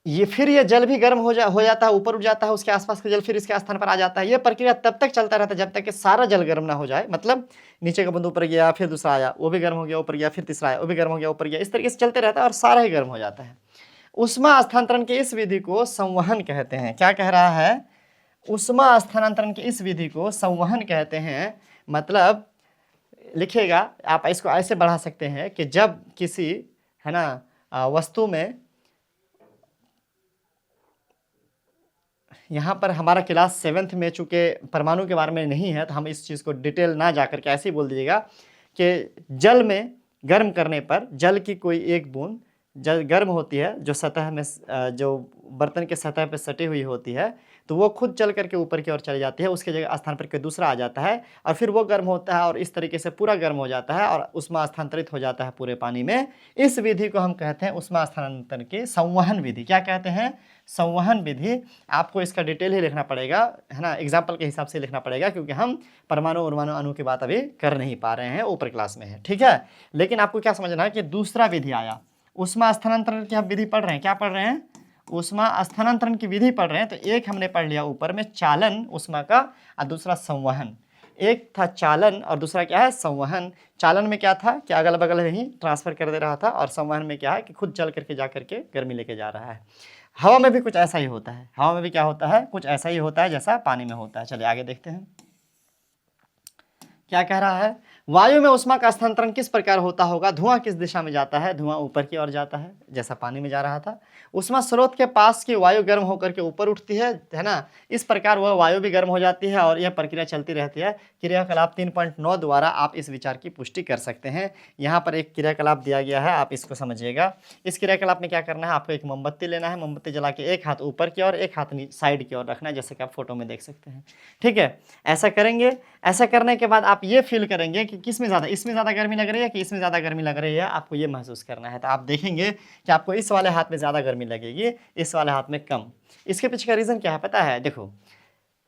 ये फिर ये जल भी गर्म हो जाता है, ऊपर उठ जाता है, उसके आसपास का जल फिर इसके स्थान पर आ जाता है। ये प्रक्रिया तब तक चलता रहता है जब तक कि सारा जल गर्म ना हो जाए। मतलब नीचे का बूंद ऊपर गया, फिर दूसरा आया, वो भी गर्म हो गया, ऊपर गया, फिर तीसरा आया, वो भी गर्म हो गया, ऊपर गया। इस तरीके से चलते रहता है और सारा ही गर्म हो जाता है। उष्मा स्थानांतरण की इस विधि को संवहन कहते हैं। क्या कह रहा है? उष्मा स्थानांतरण की इस विधि को संवहन कहते हैं। मतलब लिखिएगा, आप इसको ऐसे बढ़ा सकते हैं कि जब किसी, है ना, वस्तु में, यहाँ पर हमारा क्लास 7th में चूँकि परमाणु के बारे में नहीं है तो हम इस चीज़ को डिटेल ना जाकर के ऐसे ही बोल दीजिएगा कि जल में गर्म करने पर जल की कोई एक बूंद जल गर्म होती है, जो सतह में, जो बर्तन के सतह पर सटी हुई होती है, तो वो खुद चल करके ऊपर की ओर चली जाती है, उसके जगह स्थान पर कोई दूसरा आ जाता है और फिर वो गर्म होता है और इस तरीके से पूरा गर्म हो जाता है और उष्मा स्थानांतरित हो जाता है पूरे पानी में। इस विधि को हम कहते हैं उष्मा स्थानांतरण की संवहन विधि। क्या कहते हैं? संवहन विधि। आपको इसका डिटेल ही लिखना पड़ेगा, है ना, एग्जाम्पल के हिसाब से लिखना पड़ेगा, क्योंकि हम परमाणु उर्माणु अणु की बात अभी कर नहीं पा रहे हैं, ऊपर क्लास में है। ठीक है, लेकिन आपको क्या समझना है कि दूसरा विधि आया, उष्मा स्थानांतरण की हम विधि पढ़ रहे हैं। क्या पढ़ रहे हैं? उष्मा स्थानांतरण की विधि पढ़ रहे हैं। तो एक हमने पढ़ लिया ऊपर में चालन उष्मा का, और दूसरा संवहन। एक था चालन और दूसरा क्या है? संवहन। चालन में क्या था कि अगल बगल में ही ट्रांसफर कर दे रहा था, और संवहन में क्या है कि खुद चल करके जा करके गर्मी लेके जा रहा है। हवा में भी कुछ ऐसा ही होता है। हवा में भी क्या होता है? कुछ ऐसा ही होता है जैसा पानी में होता है। चलिए आगे देखते हैं। क्या कह रहा है, वायु में ऊष्मा का स्थानांतरण किस प्रकार होता होगा, धुआं किस दिशा में जाता है, धुआं ऊपर की ओर जाता है जैसा पानी में जा रहा था। ऊष्मा स्रोत के पास की वायु गर्म होकर के ऊपर उठती है ना, इस प्रकार वह वायु भी गर्म हो जाती है और यह प्रक्रिया चलती रहती है। क्रियाकलाप 3.9 द्वारा आप इस विचार की पुष्टि कर सकते हैं। यहाँ पर एक क्रियाकलाप दिया गया है, आप इसको समझिएगा। इस क्रियाकलाप में क्या करना है, आपको एक मोमबत्ती लेना है, मोमबत्ती जला के एक हाथ ऊपर की ओर एक हाथ साइड की ओर रखना है, जैसे कि आप फोटो में देख सकते हैं। ठीक है, ऐसा करेंगे। ऐसा करने के बाद आप ये फील करेंगे कि किसमें ज़्यादा, इसमें ज़्यादा गर्मी लग रही है कि इसमें ज़्यादा गर्मी लग रही है, आपको ये महसूस करना है। तो आप देखेंगे कि आपको इस वाले हाथ में ज़्यादा गर्मी लगेगी, इस वाले हाथ में कम। इसके पीछे का रीज़न क्या है पता है, देखो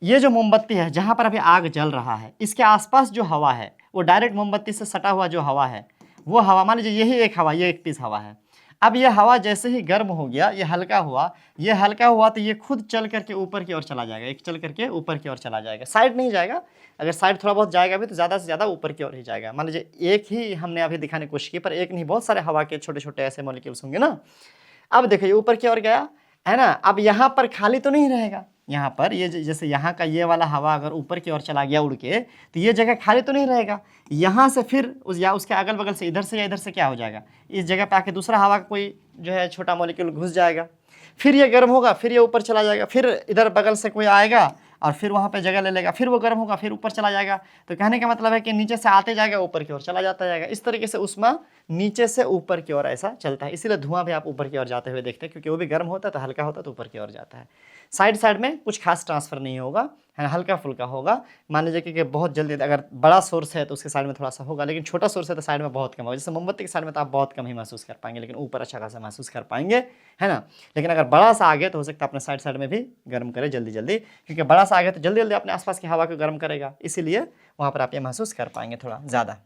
ये जो मोमबत्ती है जहाँ पर अभी आग जल रहा है, इसके आसपास जो हवा है वो डायरेक्ट मोमबत्ती से सटा हुआ जो हवा है वो हवा, मान लीजिए यही एक हवा, ये एक पीस हवा है। अब ये हवा जैसे ही गर्म हो गया, ये हल्का हुआ तो ये खुद चल करके ऊपर की ओर चला जाएगा, एक चल करके ऊपर की ओर चला जाएगा, साइड नहीं जाएगा। अगर साइड थोड़ा बहुत जाएगा भी तो ज़्यादा से ज़्यादा ऊपर की ओर ही जाएगा। मान लीजिए एक ही हमने अभी दिखाने की कोशिश की, पर एक नहीं, बहुत सारे हवा के छोटे छोटे ऐसे मॉलिक्यूल्स होंगे ना। अब देखिए ऊपर की ओर गया है ना, अब यहाँ पर खाली तो नहीं रहेगा, यहाँ पर ये जैसे यहाँ का ये वाला हवा अगर ऊपर की ओर चला गया उड़ के, तो ये जगह खाली तो नहीं रहेगा। यहाँ से फिर या उसके अगल बगल से इधर से या इधर से क्या हो जाएगा, इस जगह पे आके दूसरा हवा का कोई जो है छोटा मॉलिक्यूल घुस जाएगा, फिर ये गर्म होगा, फिर ये ऊपर चला जाएगा, फिर इधर बगल से कोई आएगा और फिर वहाँ पे जगह ले लेगा, फिर वो गर्म होगा, फिर ऊपर चला जाएगा। तो कहने का मतलब है कि नीचे से आते जाएगा, ऊपर की ओर चला जाता जाएगा। इस तरीके से ऊष्मा नीचे से ऊपर की ओर ऐसा चलता है। इसीलिए धुआं भी आप ऊपर की ओर जाते हुए देखते हैं, क्योंकि वो भी गर्म होता है तो हल्का होता है तो ऊपर की ओर जाता है। साइड साइड में कुछ खास ट्रांसफर नहीं होगा, है ना, हल्का फुल्का होगा। मान लीजिए कि बहुत जल्दी, अगर बड़ा सोर्स है तो उसके साइड में थोड़ा सा होगा, लेकिन छोटा सोर्स है तो साइड में बहुत कम होगा। जैसे मोमबत्ती के साइड में तो आप बहुत कम ही महसूस कर पाएंगे, लेकिन ऊपर अच्छा खासा महसूस कर पाएंगे, है ना। लेकिन अगर बड़ा सा आगे तो हो सकता है अपने साइड साइड में भी गर्म करे जल्दी जल्दी, क्योंकि बड़ा सा आगे तो जल्दी जल्दी अपने आसपास की हवा को गर्म करेगा, इसीलिए वहाँ पर आप ये महसूस कर पाएंगे थोड़ा ज़्यादा।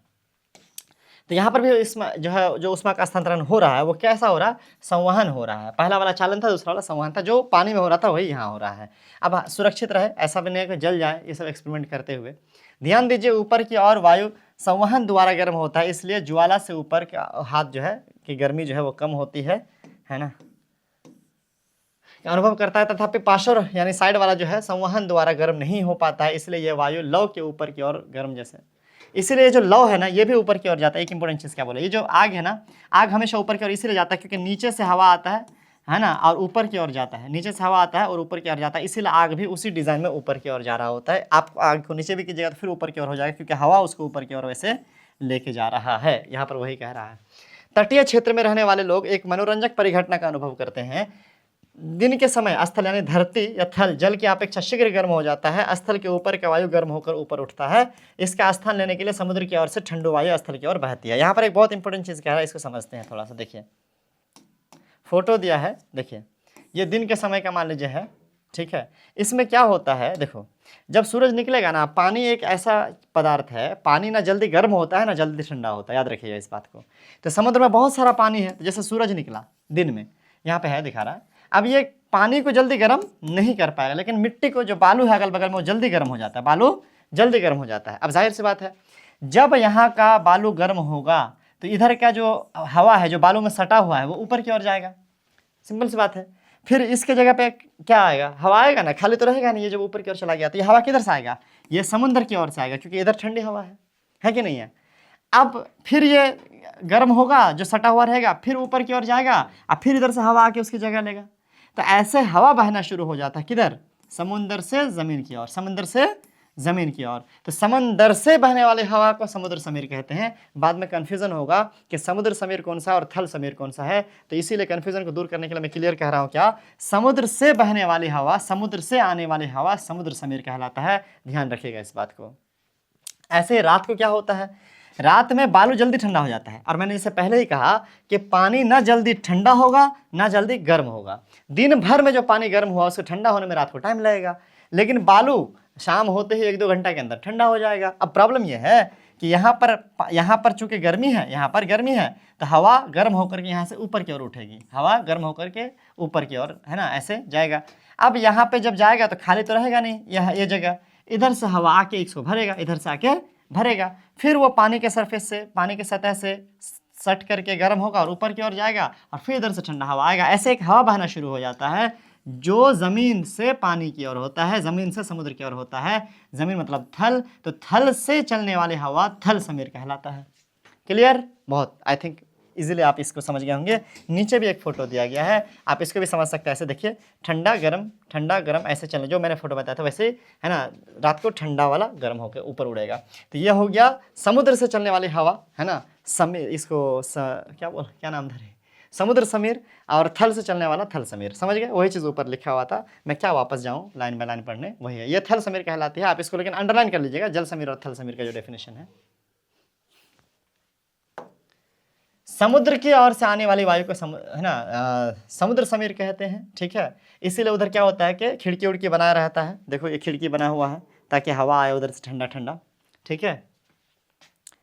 तो यहाँ पर भी इसमें जो है जो ऊष्मा का स्थानांतरण हो रहा है वो कैसा हो रहा है, संवहन हो रहा है। पहला वाला चालन था, दूसरा वाला संवहन था। जो पानी में हो रहा था वही यहाँ हो रहा है। अब सुरक्षित रहे, ऐसा भी नहीं है कि जल जाए, ये सब एक्सपेरिमेंट करते हुए। ध्यान दीजिए, ऊपर की ओर वायु संवहन द्वारा गर्म होता है, इसलिए ज्वाला से ऊपर का हाथ जो है कि गर्मी जो है वो कम होती है ना, अनुभव करता है। तथापि पार्श्व यानी साइड वाला जो है संवहन द्वारा गर्म नहीं हो पाता है, इसलिए यह वायु लौ के ऊपर की ओर गर्म जैसे, इसीलिए जो लौ है ना ये भी ऊपर की ओर जाता है। एक इंपॉर्टेंट चीज़ क्या बोले, ये जो आग है ना, आग हमेशा ऊपर की ओर इसीलिए जाता है क्योंकि नीचे से हवा आता है ना, और ऊपर की ओर जाता है। नीचे से हवा आता है और ऊपर की ओर जाता है, इसीलिए आग भी उसी डिज़ाइन में ऊपर की ओर जा रहा होता है। आप आग को नीचे भी कीजिएगा तो फिर ऊपर की ओर हो जाएगा, क्योंकि हवा उसको ऊपर की ओर वैसे लेके जा रहा है। यहाँ पर वही कह रहा है। तटीय क्षेत्र में रहने वाले लोग एक मनोरंजक परिघटना का अनुभव करते हैं। दिन के समय स्थल यानी धरती या थल जल की अपेक्षा शीघ्र गर्म हो जाता है। स्थल के ऊपर का वायु गर्म होकर ऊपर उठता है। इसका स्थान लेने के लिए समुद्र की ओर से ठंडू वायु स्थल की ओर बहती है। यहाँ पर एक बहुत इंपॉर्टेंट चीज़ क्या है, इसको समझते हैं थोड़ा सा। देखिए फोटो दिया है, देखिए ये दिन के समय का मान लीजिए है, ठीक है। इसमें क्या होता है, देखो जब सूरज निकलेगा ना, पानी एक ऐसा पदार्थ है, पानी ना जल्दी गर्म होता है ना जल्दी ठंडा होता है, याद रखिएगा इस बात को। तो समुद्र में बहुत सारा पानी है, तो जैसे सूरज निकला दिन में, यहाँ पे है दिखा रहा है। अब ये पानी को जल्दी गर्म नहीं कर पाएगा, लेकिन मिट्टी को जो बालू है अगल बगल में वो जल्दी गर्म हो जाता है, बालू जल्दी गर्म हो जाता है। अब जाहिर सी बात है, जब यहाँ का बालू गर्म होगा तो इधर का जो हवा है जो बालू में सटा हुआ है वो ऊपर की ओर जाएगा, सिंपल सी बात है। फिर इसके जगह पे क्या आएगा, हवा आएगा ना, खाली तो रहेगा नहीं। ये जब ऊपर की ओर चला गया तो ये हवा किधर से आएगा, ये समुद्र की ओर से आएगा, क्योंकि इधर ठंडी हवा है कि नहीं है। अब फिर ये गर्म होगा, जो सटा हुआ रहेगा, फिर ऊपर की ओर जाएगा और फिर इधर से हवा आके उसकी जगह लेगा। तो ऐसे हवा बहना शुरू हो जाता है, किधर, समुद्र से ज़मीन की ओर, समुद्र से ज़मीन की ओर। तो समंदर से बहने वाली हवा को समुद्र समीर कहते हैं। बाद में कन्फ्यूज़न होगा कि समुद्र समीर कौन सा और थल समीर कौन सा है, तो इसीलिए कन्फ्यूज़न को दूर करने के लिए मैं क्लियर कह रहा हूँ क्या, समुद्र से बहने वाली हवा, समुद्र से आने वाली हवा समुद्र समीर कहलाता है। ध्यान रखिएगा इस बात को। ऐसे रात को क्या होता है, रात में बालू जल्दी ठंडा हो जाता है, और मैंने जैसे पहले ही कहा कि पानी ना जल्दी ठंडा होगा ना जल्दी गर्म होगा। दिन भर में जो पानी गर्म हुआ उसको ठंडा होने में रात को टाइम लगेगा, लेकिन बालू शाम होते ही 1-2 घंटा के अंदर ठंडा हो जाएगा। अब प्रॉब्लम यह है कि यहाँ पर चूंकि गर्मी है, यहाँ पर गर्मी है, तो हवा गर्म होकर के यहाँ से ऊपर की ओर उठेगी, हवा गर्म होकर के ऊपर की ओर, है ना, ऐसे जाएगा। अब यहाँ पे जब जाएगा तो खाली तो रहेगा नहीं, ये जगह, इधर से हवा आके इसको भरेगा, इधर से आके भरेगा, फिर वो पानी के सरफेस से, पानी के सतह से सट करके गर्म होगा और ऊपर की ओर जाएगा, और फिर इधर से ठंडा हवा आएगा। ऐसे एक हवा बहना शुरू हो जाता है जो जमीन से पानी की ओर होता है, जमीन से समुद्र की ओर होता है, जमीन मतलब थल, तो थल से चलने वाली हवा थल समीर कहलाता है। क्लियर? बहुत आई थिंक इजीली आप इसको समझ गए होंगे। नीचे भी एक फोटो दिया गया है, आप इसको भी समझ सकते हैं। ऐसे देखिए, ठंडा गर्म ऐसे चलने, जो मैंने फोटो बताया था वैसे ही है ना, रात को ठंडा वाला गर्म होकर ऊपर उड़ेगा। तो ये हो गया समुद्र से चलने वाली हवा, है ना, समीर, इसको क्या नाम धरे, समुद्र समीर, और थल से चलने वाला थल समीर। समझ गए? वही चीज़ ऊपर लिखा हुआ था, मैं क्या वापस जाऊँ लाइन बाय लाइन पढ़ने, वही है, ये थल समीर कहलाती है। आप इसको लेकिन अंडरलाइन कर लीजिएगा, जल समीर और थल समीर का जो डेफिनेशन है। समुद्र की ओर से आने वाली वायु को है ना समुद्र समीर कहते हैं, ठीक है। इसीलिए उधर क्या होता है कि खिड़की उड़की बनाया रहता है, देखो ये खिड़की बना हुआ है ताकि हवा आए उधर से ठंडा ठंडा, ठीक है।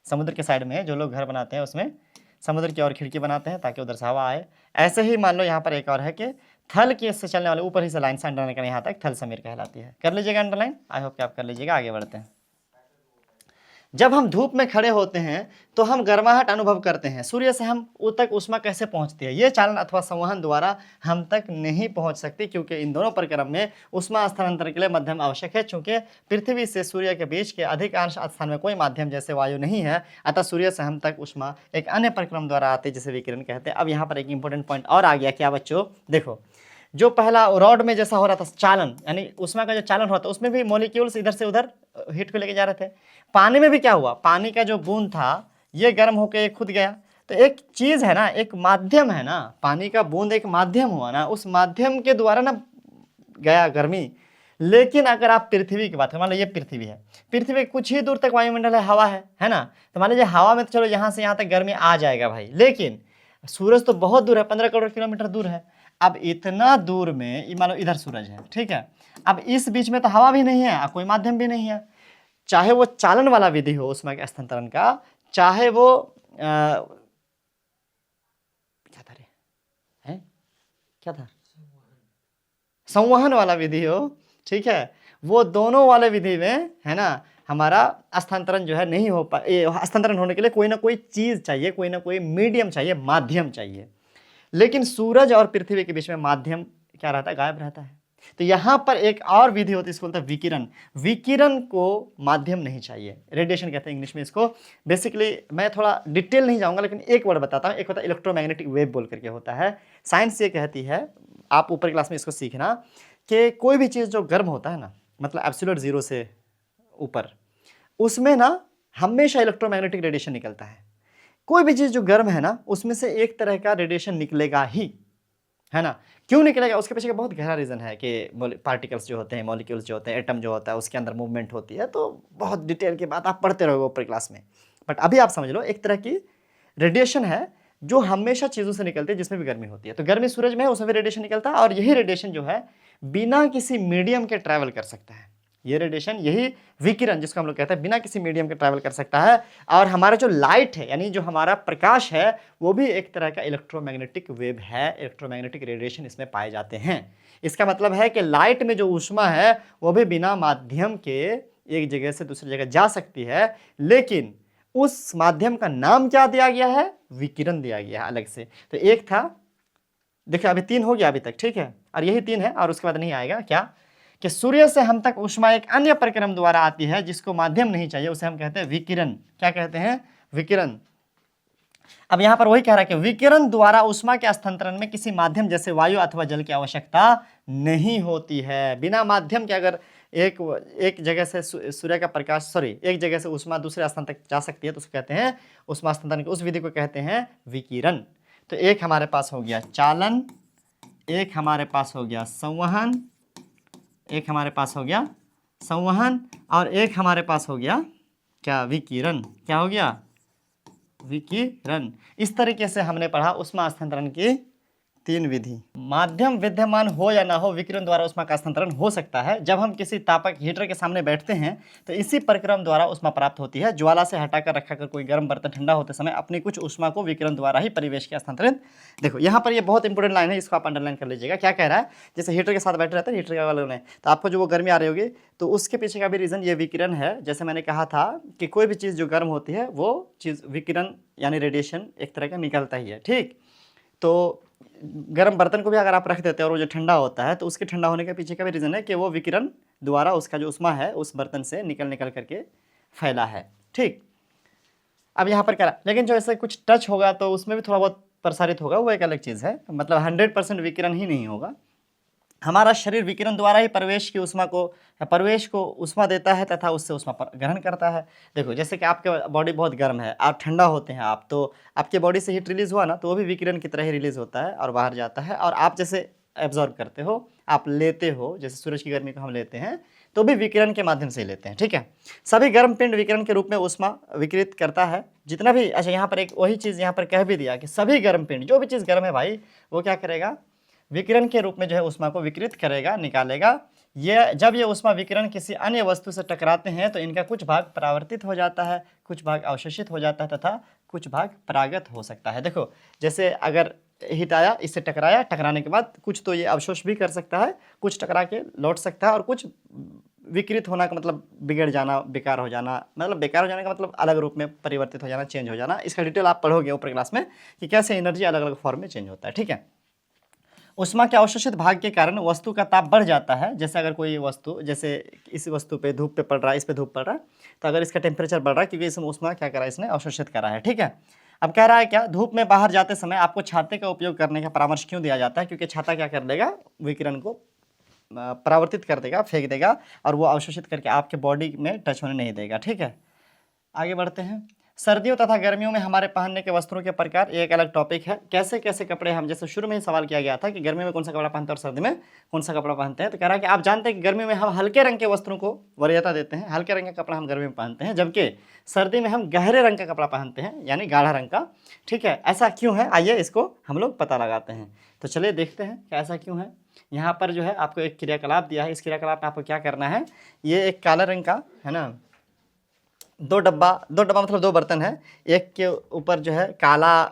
समुद्र के साइड में जो लोग घर बनाते हैं उसमें समुद्र की ओर खिड़की बनाते हैं ताकि उधर से हवा आए। ऐसे ही मान लो यहाँ पर एक और है कि थल की से चलने वाले, ऊपर ही से लाइन से अंडरलाइन करें यहाँ तक, थल समीर कहलाती है। कर लीजिएगा अंडरलाइन, आई होप कि आप कर लीजिएगा। आगे बढ़ते हैं। जब हम धूप में खड़े होते हैं तो हम गर्माहट अनुभव करते हैं। सूर्य से हम तक ऊष्मा कैसे पहुंचती है? ये चालन अथवा संवहन द्वारा हम तक नहीं पहुंच सकती, क्योंकि इन दोनों प्रक्रम में ऊष्मा स्थानांतरण के लिए माध्यम आवश्यक है। चूंकि पृथ्वी से सूर्य के बीच के अधिकांश स्थान में कोई माध्यम जैसे वायु नहीं है, अतः सूर्य से हम तक ऊष्मा एक अन्य प्रक्रम द्वारा आती है जिसे विकिरण कहते हैं। अब यहाँ पर एक इंपॉर्टेंट पॉइंट और आ गया, क्या बच्चों? देखो, जो पहला रॉड में जैसा हो रहा था चालन, यानी ऊष्मा का जो चालन हो रहा था, उसमें भी मॉलिक्यूल्स इधर से उधर हीट को लेके जा रहे थे। पानी में भी क्या हुआ, पानी का जो बूंद था ये गर्म होकर खुद गया। तो एक चीज है ना, एक माध्यम है ना, पानी का बूंद एक माध्यम हुआ ना, उस माध्यम के द्वारा ना गया गर्मी। लेकिन अगर आप पृथ्वी की बात करें, मान लो ये पृथ्वी है, पृथ्वी कुछ ही दूर तक वायुमंडल है, हवा है ना, तो मान लीजिए हवा में तो चलो यहाँ से यहाँ तक गर्मी आ जाएगा भाई, लेकिन सूरज तो बहुत दूर है, 15 करोड़ किलोमीटर दूर है। अब इतना दूर में मान लो इधर सूरज है, ठीक है, अब इस बीच में तो हवा भी नहीं है, कोई माध्यम भी नहीं है। चाहे वो चालन वाला विधि हो ऊष्मा के स्थानांतरण का, चाहे वो क्या था रे, है क्या था, संवहन वाला विधि हो, ठीक है, वो दोनों वाले विधि में है ना हमारा स्थानांतरण जो है नहीं हो स्थानांतरण होने के लिए कोई ना कोई चीज चाहिए, कोई ना कोई मीडियम चाहिए, माध्यम चाहिए। लेकिन सूरज और पृथ्वी के बीच में माध्यम क्या रहता है, गायब रहता है। तो यहां पर एक और विधि होती है, इसको बोलते हैं विकिरण। विकिरण को माध्यम नहीं चाहिए, रेडिएशन कहते हैं इंग्लिश में इसको। बेसिकली मैं थोड़ा डिटेल नहीं जाऊंगा, लेकिन एक वर्ड बताता हूं। एक होता है इलेक्ट्रोमैग्नेटिक वेव बोल करके होता है। साइंस ये कहती है, आप ऊपर क्लास में इसको सीखना, कि कोई भी चीज़ जो गर्म होता है ना, मतलब एब्सोल्यूट जीरो से ऊपर, उसमें ना हमेशा इलेक्ट्रोमैग्नेटिक रेडिएशन निकलता है। कोई भी चीज़ जो गर्म है ना, उसमें से एक तरह का रेडिएशन निकलेगा ही, है ना। क्यों निकलेगा, उसके पीछे का बहुत गहरा रीज़न है कि पार्टिकल्स जो होते हैं, मॉलिक्यूल्स जो होते हैं, एटम जो होता है, उसके अंदर मूवमेंट होती है। तो बहुत डिटेल की बात आप पढ़ते रहोगे ऊपर क्लास में, बट अभी आप समझ लो, एक तरह की रेडिएशन है जो हमेशा चीज़ों से निकलती है जिसमें भी गर्मी होती है। तो गर्मी सूरज में है, उसमें भी रेडिएशन निकलता है, और यही रेडिएशन जो है बिना किसी मीडियम के ट्रैवल कर सकता है। ये रेडिएशन, यही विकिरण जिसको हम लोग कहते हैं, बिना किसी मीडियम के ट्रैवल कर सकता है। और हमारा जो लाइट है, यानी जो हमारा प्रकाश है, वो भी एक तरह का इलेक्ट्रोमैग्नेटिक वेव है, इलेक्ट्रोमैग्नेटिक रेडिएशन इसमें पाए जाते हैं। इसका मतलब है कि लाइट में जो ऊष्मा है वो भी बिना माध्यम के एक जगह से दूसरी जगह जा सकती है, लेकिन उस माध्यम का नाम क्या दिया गया है, विकिरण दिया गया है अलग से। तो एक था, देखिए अभी 3 हो गया अभी तक, ठीक है, और यही 3 है, और उसके बाद नहीं आएगा। क्या कि सूर्य से हम तक ऊष्मा एक अन्य प्रक्रम द्वारा आती है जिसको माध्यम नहीं चाहिए, उसे हम कहते हैं विकिरण। क्या कहते हैं, विकिरण। अब यहां पर वही कह रहा है कि विकिरण द्वारा ऊष्मा के स्थानांतरण में किसी माध्यम जैसे वायु अथवा जल की आवश्यकता नहीं होती है। बिना माध्यम के अगर एक जगह से सूर्य का प्रकाश, एक जगह से ऊष्मा दूसरे स्थान तक जा सकती है, तो उसको कहते हैं ऊष्मा स्थानांतरण, उस विधि को कहते हैं विकिरण। तो एक हमारे पास हो गया चालन, एक हमारे पास हो गया संवहन, एक हमारे पास हो गया संवहन, और एक हमारे पास हो गया क्या, विकिरण। क्या हो गया, विकिरण। इस तरीके से हमने पढ़ा ऊष्मा स्थानांतरण की 3 विधि। माध्यम विद्यमान हो या ना हो, विकिरण द्वारा ऊष्मा का स्थानांतरण हो सकता है। जब हम किसी तापक हीटर के सामने बैठते हैं तो इसी प्रक्रम द्वारा ऊष्मा प्राप्त होती है। ज्वाला से हटाकर रखाकर कोई गर्म बर्तन ठंडा होते समय अपनी कुछ ऊष्मा को विकिरण द्वारा ही परिवेश के स्थानांतरित। देखो यहाँ पर ये बहुत इंपॉर्टेंट लाइन है, इसको आप अंडरलाइन कर लीजिएगा। क्या कह रहा है, जैसे हीटर के साथ बैठे रहते हैं, हीटर का वाले में, तो आपको जो वो गर्मी आ रही होगी, तो उसके पीछे का भी रीज़न ये विकिरण है। जैसे मैंने कहा था कि कोई भी चीज़ जो गर्म होती है वो चीज़ विकिरण यानी रेडिएशन एक तरह का निकलता ही है, ठीक। तो गर्म बर्तन को भी अगर आप रख देते हैं और वो जो ठंडा होता है तो उसके ठंडा होने के पीछे का भी रीज़न है कि वो विकिरण द्वारा उसका जो उष्मा है उस बर्तन से निकल करके फैला है। ठीक, अब यहाँ पर करा, लेकिन जो ऐसे कुछ टच होगा तो उसमें भी थोड़ा बहुत प्रसारित होगा, वो एक अलग चीज़ है, मतलब 100% विकिरण ही नहीं होगा। हमारा शरीर विकिरण द्वारा ही प्रवेश को उष्मा देता है तथा उससे उष्मा ग्रहण करता है। देखो जैसे कि आपके बॉडी बहुत गर्म है, आप ठंडा होते हैं आप, तो आपके बॉडी से हीट रिलीज हुआ ना, तो वो भी विकिरण की तरह ही रिलीज होता है और बाहर जाता है, और आप जैसे एब्जॉर्ब करते हो, आप लेते हो, जैसे सूरज की गर्मी को हम लेते हैं तो भी विकिरण के माध्यम से ही लेते हैं। ठीक है, सभी गर्म पिंड विकिरण के रूप में उष्मा विकिरित करता है जितना भी। अच्छा, यहाँ पर एक वही चीज़ यहाँ पर कह भी दिया कि सभी गर्म पिंड, जो भी चीज़ गर्म है भाई, वो क्या करेगा, विकिरण के रूप में जो है उष्मा को विकिरित करेगा, निकालेगा। जब ये उष्मा विकिरण किसी अन्य वस्तु से टकराते हैं तो इनका कुछ भाग परावर्तित हो जाता है, कुछ भाग अवशोषित हो जाता है तथा कुछ भाग परागत हो सकता है। देखो जैसे अगर हीट आया, इससे टकराया, टकराने के बाद कुछ तो ये अवशोष भी कर सकता है, कुछ टकरा के लौट सकता है, और कुछ विकृत होना का मतलब बिगड़ जाना, बेकार हो जाना, मतलब बेकार हो जाने का मतलब अलग रूप में परिवर्तित हो जाना, चेंज हो जाना। इसका डिटेल आप पढ़ोगे ऊपर क्लास में कि कैसे एनर्जी अलग अलग फॉर्म में चेंज होता है। ठीक है, उष्मा के अवशोषित भाग के कारण वस्तु का ताप बढ़ जाता है। जैसे अगर कोई वस्तु, जैसे इस वस्तु पे धूप पे पड़ रहा है, इस पे धूप पड़ रहा है, तो अगर इसका टेम्परेचर बढ़ रहा है क्योंकि इसमें उष्मा क्या करा है, इसने अवशोषित करा है। ठीक है, अब कह रहा है क्या, धूप में बाहर जाते समय आपको छाते का उपयोग करने का परामर्श क्यों दिया जाता है, क्योंकि छाता क्या कर देगा, विकिरण को परावर्तित कर देगा, फेंक देगा, और वो अवशोषित करके आपके बॉडी में टच होने नहीं देगा। ठीक है, आगे बढ़ते हैं। सर्दियों तथा गर्मियों में हमारे पहनने के वस्त्रों के प्रकार, ये एक अलग टॉपिक है। कैसे कैसे कपड़े हम, जैसे शुरू में ही सवाल किया गया था कि गर्मी में कौन सा कपड़ा पहनते हैं और सर्दी में कौन सा कपड़ा पहनते हैं, तो कह रहा है कि आप जानते हैं कि गर्मी में हम हल्के रंग के वस्त्रों को वरीयता देते हैं, हल्के रंग का कपड़ा हम गर्मी में पहनते हैं, जबकि सर्दी में हम गहरे रंग का कपड़ा पहनते हैं, यानी गाढ़ा रंग का। ठीक है, ऐसा क्यों है, आइए इसको हम लोग पता लगाते हैं। तो चलिए देखते हैं कि ऐसा क्यों है। यहाँ पर जो है आपको एक क्रियाकलाप दिया है, इस क्रियाकलाप में आपको क्या करना है, ये एक काले रंग का है ना, दो डब्बा मतलब दो बर्तन है, एक के ऊपर जो है काला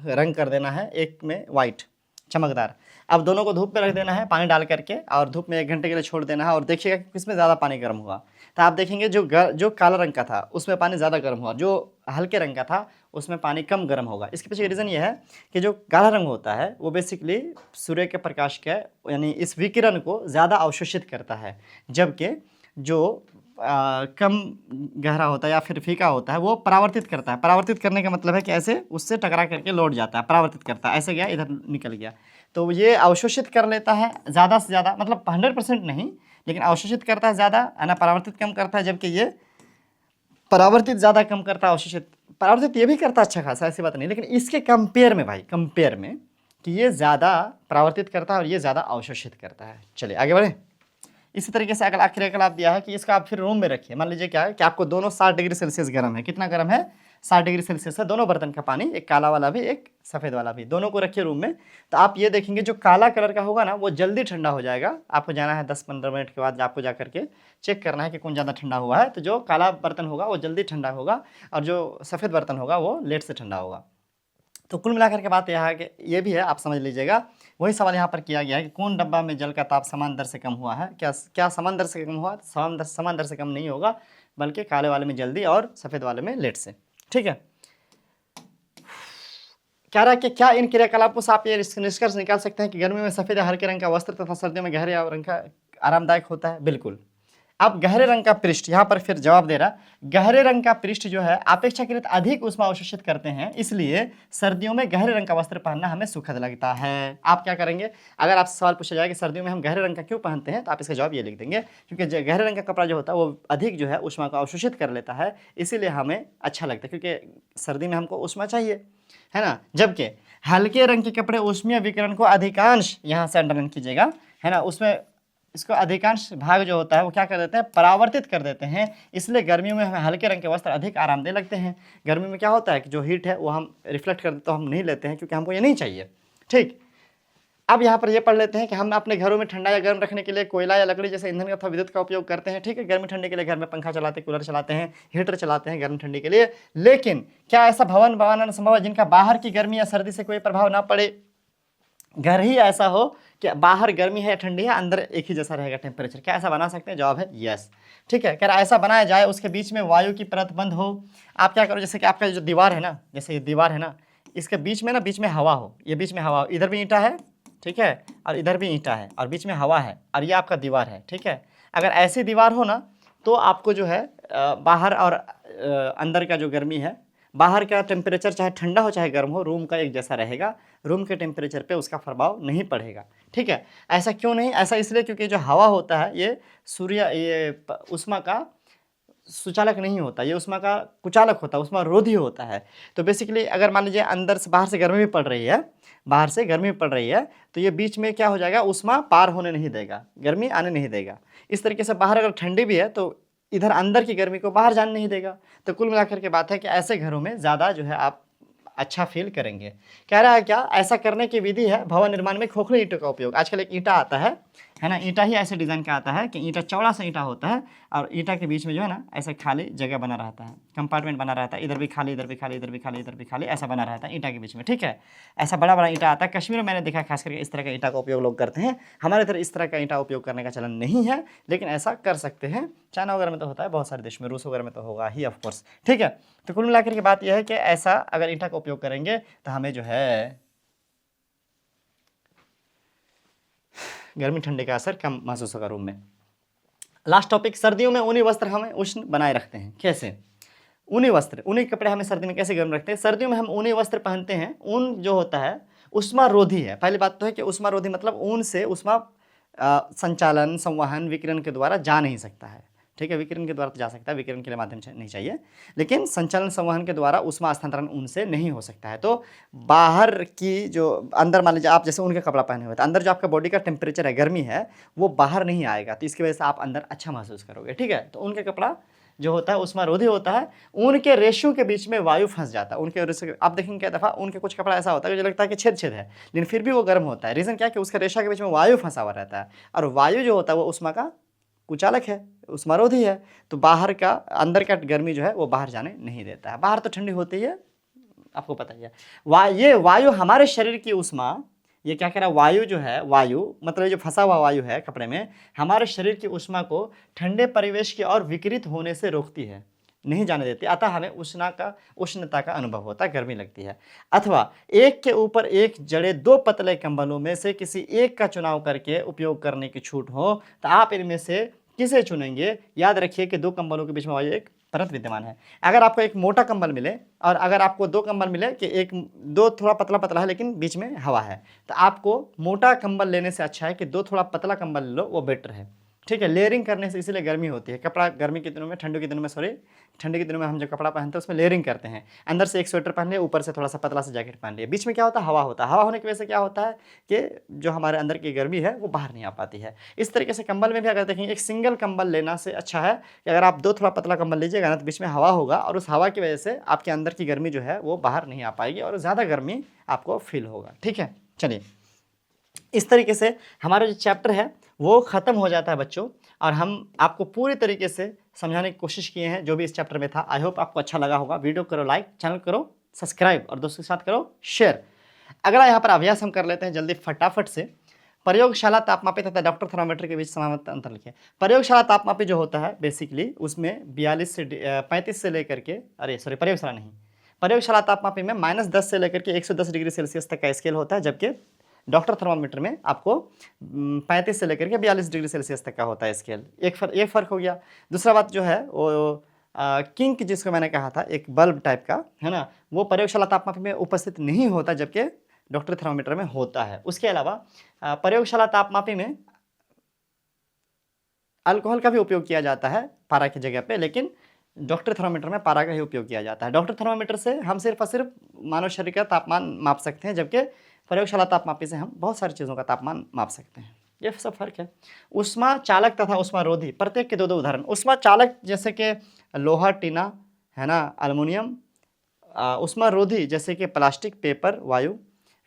रंग कर देना है, एक में वाइट चमकदार। अब दोनों को धूप पे रख देना है पानी डाल करके, और धूप में 1 घंटे के लिए छोड़ देना है, और देखिएगा कि किसमें ज़्यादा पानी गर्म हुआ। तो आप देखेंगे जो काला रंग का था उसमें पानी ज़्यादा गर्म हुआ, जो हल्के रंग का था उसमें पानी कम गर्म होगा। इसके पीछे रीज़न ये है कि जो काला रंग होता है वो बेसिकली सूर्य के प्रकाश के, यानी इस विकिरण को ज़्यादा अवशोषित करता है, जबकि जो कम गहरा होता है या फिर फीका होता है वो परावर्तित करता है। परावर्तित करने का मतलब है कि ऐसे उससे टकरा करके लौट जाता है, परावर्तित करता है, ऐसे गया इधर निकल गया, तो ये अवशोषित कर लेता है ज़्यादा से ज़्यादा, मतलब 100% नहीं, लेकिन अवशोषित करता है ज़्यादा, है ना, परावर्तित कम करता है, जबकि ये परावर्तित ज़्यादा कम करता है, अवशोषित परावर्तित ये भी करता है अच्छा खासा, ऐसी बात नहीं, लेकिन इसके कंपेयर में भाई, कंपेयर में कि ये ज़्यादा परावर्तित करता है और ये ज़्यादा अवशोषित करता है। चलिए आगे बढ़े। इसी तरीके से अगला क्रियाकलाप दिया है कि इसका आप फिर रूम में रखिए। मान लीजिए क्या है कि आपको दोनों 60 डिग्री सेल्सियस गर्म है, कितना गर्म है, 60 डिग्री सेल्सियस है दोनों बर्तन का पानी, एक काला वाला भी एक सफ़ेद वाला भी, दोनों को रखिए रूम में। तो आप ये देखेंगे जो काला कलर का होगा ना वो जल्दी ठंडा हो जाएगा। आपको जाना है 10-15 मिनट के बाद आपको जा करके चेक करना है कि कौन ज़्यादा ठंडा हुआ है। तो जो काला बर्तन होगा वो जल्दी ठंडा होगा और जो सफ़ेद बर्तन होगा वो लेट से ठंडा होगा। तो कुल मिलाकर के बात यह है कि ये भी है, आप समझ लीजिएगा। वही सवाल यहाँ पर किया गया है कि कौन डब्बा में जल का ताप समान दर से कम हुआ है, क्या समान दर से कम हुआ, समान दर से कम नहीं होगा, बल्कि काले वाले में जल्दी और सफ़ेद वाले में लेट से। ठीक है, कह रहा है कि क्या इन क्रियाकलापों से आप ये निष्कर्ष निकाल सकते हैं कि गर्मी में सफ़ेद या हल्के रंग का वस्त्र तथा सर्दियों में गहरे रंग का आरामदायक होता है। बिल्कुल। अब गहरे रंग का पृष्ठ, यहाँ पर फिर जवाब दे रहा, गहरे रंग का पृष्ठ जो है अपेक्षाकृत अधिक ऊष्मा अवशोषित करते हैं, इसलिए सर्दियों में गहरे रंग का वस्त्र पहनना हमें सुखद लगता है। आप क्या करेंगे, अगर आपसे सवाल पूछा जाए कि सर्दियों में हम गहरे रंग का क्यों पहनते हैं, तो आप इसका जवाब ये लिख देंगे क्योंकि गहरे रंग का कपड़ा जो होता है वो अधिक जो है ऊष्मा को अवशोषित कर लेता है, इसीलिए हमें अच्छा लगता है, क्योंकि सर्दी में हमको ऊष्मा चाहिए, है ना। जबकि हल्के रंग के कपड़े ऊष्मीय विकिरण को अधिकांश, यहाँ से अंडरलाइन कीजिएगा, है ना, उसमें इसको अधिकांश भाग जो होता है वो क्या कर देते हैं, परावर्तित कर देते हैं, इसलिए गर्मियों में हमें हल्के रंग के वस्त्र अधिक आरामदेह लगते हैं। गर्मी में क्या होता है कि जो हीट है वो हम रिफ्लेक्ट कर देते, तो हम नहीं लेते हैं क्योंकि हमको ये नहीं चाहिए। ठीक, अब यहाँ पर ये पढ़ लेते हैं कि हम अपने घरों में ठंडा या गर्म रखने के लिए कोयला या लकड़ी जैसे ईंधन अथवा विद्युत का उपयोग करते हैं। ठीक है, गर्मी ठंडी के लिए घर में पंखा चलाते हैं, कूलर चलाते हैं, हीटर चलाते हैं गर्म ठंडी के लिए, लेकिन क्या ऐसा भवन बनाना संभव है जिनका बाहर की गर्मी या सर्दी से कोई प्रभाव ना पड़े, घर ही ऐसा हो कि बाहर गर्मी है या ठंडी है, अंदर एक ही जैसा रहेगा टेम्परेचर, क्या ऐसा बना सकते हैं, जवाब है यस। ठीक है, क्या ऐसा बनाया जाए, उसके बीच में वायु की परत बंद हो। आप क्या करो, जैसे कि आपका जो दीवार है ना, जैसे ये दीवार है ना, इसके बीच में ना, बीच में हवा हो, ये बीच में हवा हो, इधर भी ईंटा है, ठीक है, और इधर भी ईंटा है, और बीच में हवा है, और ये आपका दीवार है, ठीक है। अगर ऐसी दीवार हो ना तो आपको जो है बाहर और अंदर का जो गर्मी है, बाहर का टेम्परेचर चाहे ठंडा हो चाहे गर्म हो, रूम का एक जैसा रहेगा, रूम के टेम्परेचर पे उसका प्रभाव नहीं पड़ेगा, ठीक है। ऐसा क्यों नहीं? ऐसा इसलिए क्योंकि जो हवा होता है ये ऊष्मा का सुचालक नहीं होता, ये ऊष्मा का कुचालक होता है, ऊष्मा रोधी होता है। तो बेसिकली अगर मान लीजिए अंदर से, बाहर से गर्मी भी पड़ रही है, बाहर से गर्मी पड़ रही है, तो ये बीच में क्या हो जाएगा, ऊष्मा पार होने नहीं देगा, गर्मी आने नहीं देगा। इस तरीके से बाहर अगर ठंडी भी है तो इधर अंदर की गर्मी को बाहर जाने नहीं देगा। तो कुल मिलाकर के बात है कि ऐसे घरों में ज़्यादा जो है आप अच्छा फील करेंगे। कह रहा है क्या, ऐसा करने की विधि है भवन निर्माण में खोखले ईंटों का उपयोग। आजकल एक ईंटा आता है ना, ईंटा ही ऐसे डिज़ाइन का आता है कि ईंटा चौड़ा सा ईंटा होता है, और ईंटा के बीच में जो है ना ऐसे खाली जगह बना रहता है, कंपार्टमेंट बना रहता है, इधर भी खाली, इधर भी खाली, इधर भी खाली, इधर भी खाली, ऐसा बना रहता है ईंटा के बीच में, ठीक है। ऐसा बड़ा बड़ा ईंटा आता है, कश्मीर में मैंने देखा खास करके इस तरह का ईंटा का उपयोग लोग करते हैं। हमारे इधर इस तरह का ईंटा उपयोग करने का चलन नहीं है, लेकिन ऐसा कर सकते हैं। चाइना वगैरह में तो होता है, बहुत सारे देश में, रूस वगैरह में तो होगा ही ऑफकोर्स, ठीक है। तो कुल मिलाकर के बात यह है कि ऐसा अगर ईंटा का उपयोग करेंगे तो हमें जो है गर्मी ठंडे का असर कम महसूस होगा रूम में। लास्ट टॉपिक, सर्दियों में ऊनी वस्त्र हमें उष्ण बनाए रखते हैं। कैसे? ऊनी वस्त्र, ऊनी कपड़े हमें सर्दी में कैसे गर्म रखते हैं? सर्दियों में हम ऊनी वस्त्र पहनते हैं। ऊन जो होता है उष्मा रोधी है। पहली बात तो है कि उष्मा रोधी मतलब ऊन से उष्मा संचालन, संवहन, विकिरण के द्वारा जा नहीं सकता है, ठीक है। विकिरण के द्वारा तो जा सकता है, विकिरण के माध्यम से नहीं चाहिए, लेकिन संचालन संवहन के द्वारा उष्मा स्थानांतरण ऊन से नहीं हो सकता है। तो बाहर की जो अंदर, मान लीजिए आप जैसे ऊन का कपड़ा पहने हुए, तो अंदर जो आपका बॉडी का टेम्परेचर है, गर्मी है, वो बाहर नहीं आएगा, तो इसकी वजह से आप अंदर अच्छा महसूस करोगे, ठीक है। तो ऊन का कपड़ा जो होता है उष्मा रोधी होता है। ऊन के रेशों के बीच में वायु फंस जाता है। उनके रेशों, आप देखेंगे क्या दफ़ा ऊन के कुछ कपड़ा ऐसा होता है जो लगता है कि छेद छेद है, लेकिन फिर भी वो गर्म होता है। रीज़न क्या है कि उसका रेशा के बीच में वायु फंसा हुआ रहता है, और वायु जो होता है वो उष्मा का कुचालक है, उष्मारोधी है। तो बाहर का, अंदर का गर्मी जो है वो बाहर जाने नहीं देता है। बाहर तो ठंडी होती है, आपको पता ही है। ये वायु हमारे शरीर की उष्मा, ये क्या कह रहा है, वायु जो है, वायु मतलब जो फंसा हुआ वायु है कपड़े में, हमारे शरीर की उष्मा को ठंडे परिवेश की ओर विकृत होने से रोकती है, नहीं जाने देती। अतः हमें उष्णता का अनुभव होता है, गर्मी लगती है। अथवा एक के ऊपर एक जड़े दो पतले कंबलों में से किसी एक का चुनाव करके उपयोग करने की छूट हो तो आप इनमें से किसे चुनेंगे? याद रखिए कि दो कंबलों के बीच में वायु एक परत विद्यमान है। अगर आपको एक मोटा कंबल मिले और अगर आपको दो कंबल मिले कि दो थोड़ा पतला पतला है लेकिन बीच में हवा है, तो आपको मोटा कंबल लेने से अच्छा है कि दो थोड़ा पतला कंबल लो, वो बेटर है, ठीक है। लेयरिंग करने से इसीलिए गर्मी होती है। कपड़ा गर्मी के दिनों में, ठंडी के दिनों में हम जो कपड़ा पहनते हैं उसमें लेयरिंग करते हैं। अंदर से एक स्वेटर पहन लिया, ऊपर से थोड़ा सा पतला सा जैकेट पहन लिया, बीच में क्या होता है, हवा होता है। हवा होने की वजह से क्या होता है कि जो हमारे अंदर की गर्मी है वो बाहर नहीं आ पाती है। इस तरीके से कंबल में भी अगर देखेंगे, एक सिंगल कंबल लेना से अच्छा है कि अगर आप दो थोड़ा पतला कंबल लीजिएगा ना, तो बीच में हवा होगा और उस हवा की वजह से आपके अंदर की गर्मी जो है वो बाहर नहीं आ पाएगी और ज़्यादा गर्मी आपको फील होगा, ठीक है। चलिए, इस तरीके से हमारा जो चैप्टर है वो ख़त्म हो जाता है बच्चों, और हम आपको पूरी तरीके से समझाने की कोशिश किए हैं जो भी इस चैप्टर में था। आई होप आपको अच्छा लगा होगा। वीडियो करो लाइक, चैनल करो सब्सक्राइब और दोस्तों के साथ करो शेयर। अगला यहाँ पर अभ्यास हम कर लेते हैं जल्दी फटाफट से। प्रयोगशाला तापमापी तथा डॉक्टर थर्मामीटर के बीच समानता अंतर लिखिए। प्रयोगशाला तापमापी जो होता है बेसिकली उसमें 35 से लेकर के, प्रयोगशाला नहीं, प्रयोगशाला तापमापी में -10 से लेकर के 110 डिग्री सेल्सियस तक का स्केल होता है, जबकि डॉक्टर थर्मामीटर में आपको 35 से लेकर के 42 डिग्री सेल्सियस तक का होता है स्केल। एक फ़र्क हो गया। दूसरा बात जो है वो किंक जिसको मैंने कहा था, एक बल्ब टाइप का है ना, वो प्रयोगशाला तापमापी में उपस्थित नहीं होता, जबकि डॉक्टर थर्मामीटर में होता है। उसके अलावा प्रयोगशाला तापमापी में अल्कोहल का भी उपयोग किया जाता है पारा की जगह पे, लेकिन डॉक्टर थर्मामीटर में पारा का ही उपयोग किया जाता है। डॉक्टर थर्मामीटर से हम सिर्फ और सिर्फ मानव शरीर का तापमान माप सकते हैं, जबकि प्रयोगशाला तापमापी से हम बहुत सारी चीज़ों का तापमान माप सकते हैं। ये सब फर्क है। उष्मा चालक तथा उष्मा रोधी, प्रत्येक के दो उदाहरण। उष्मा चालक जैसे कि लोहा, टीना है ना, एल्युमिनियम। उष्मा रोधी जैसे कि प्लास्टिक, पेपर, वायु।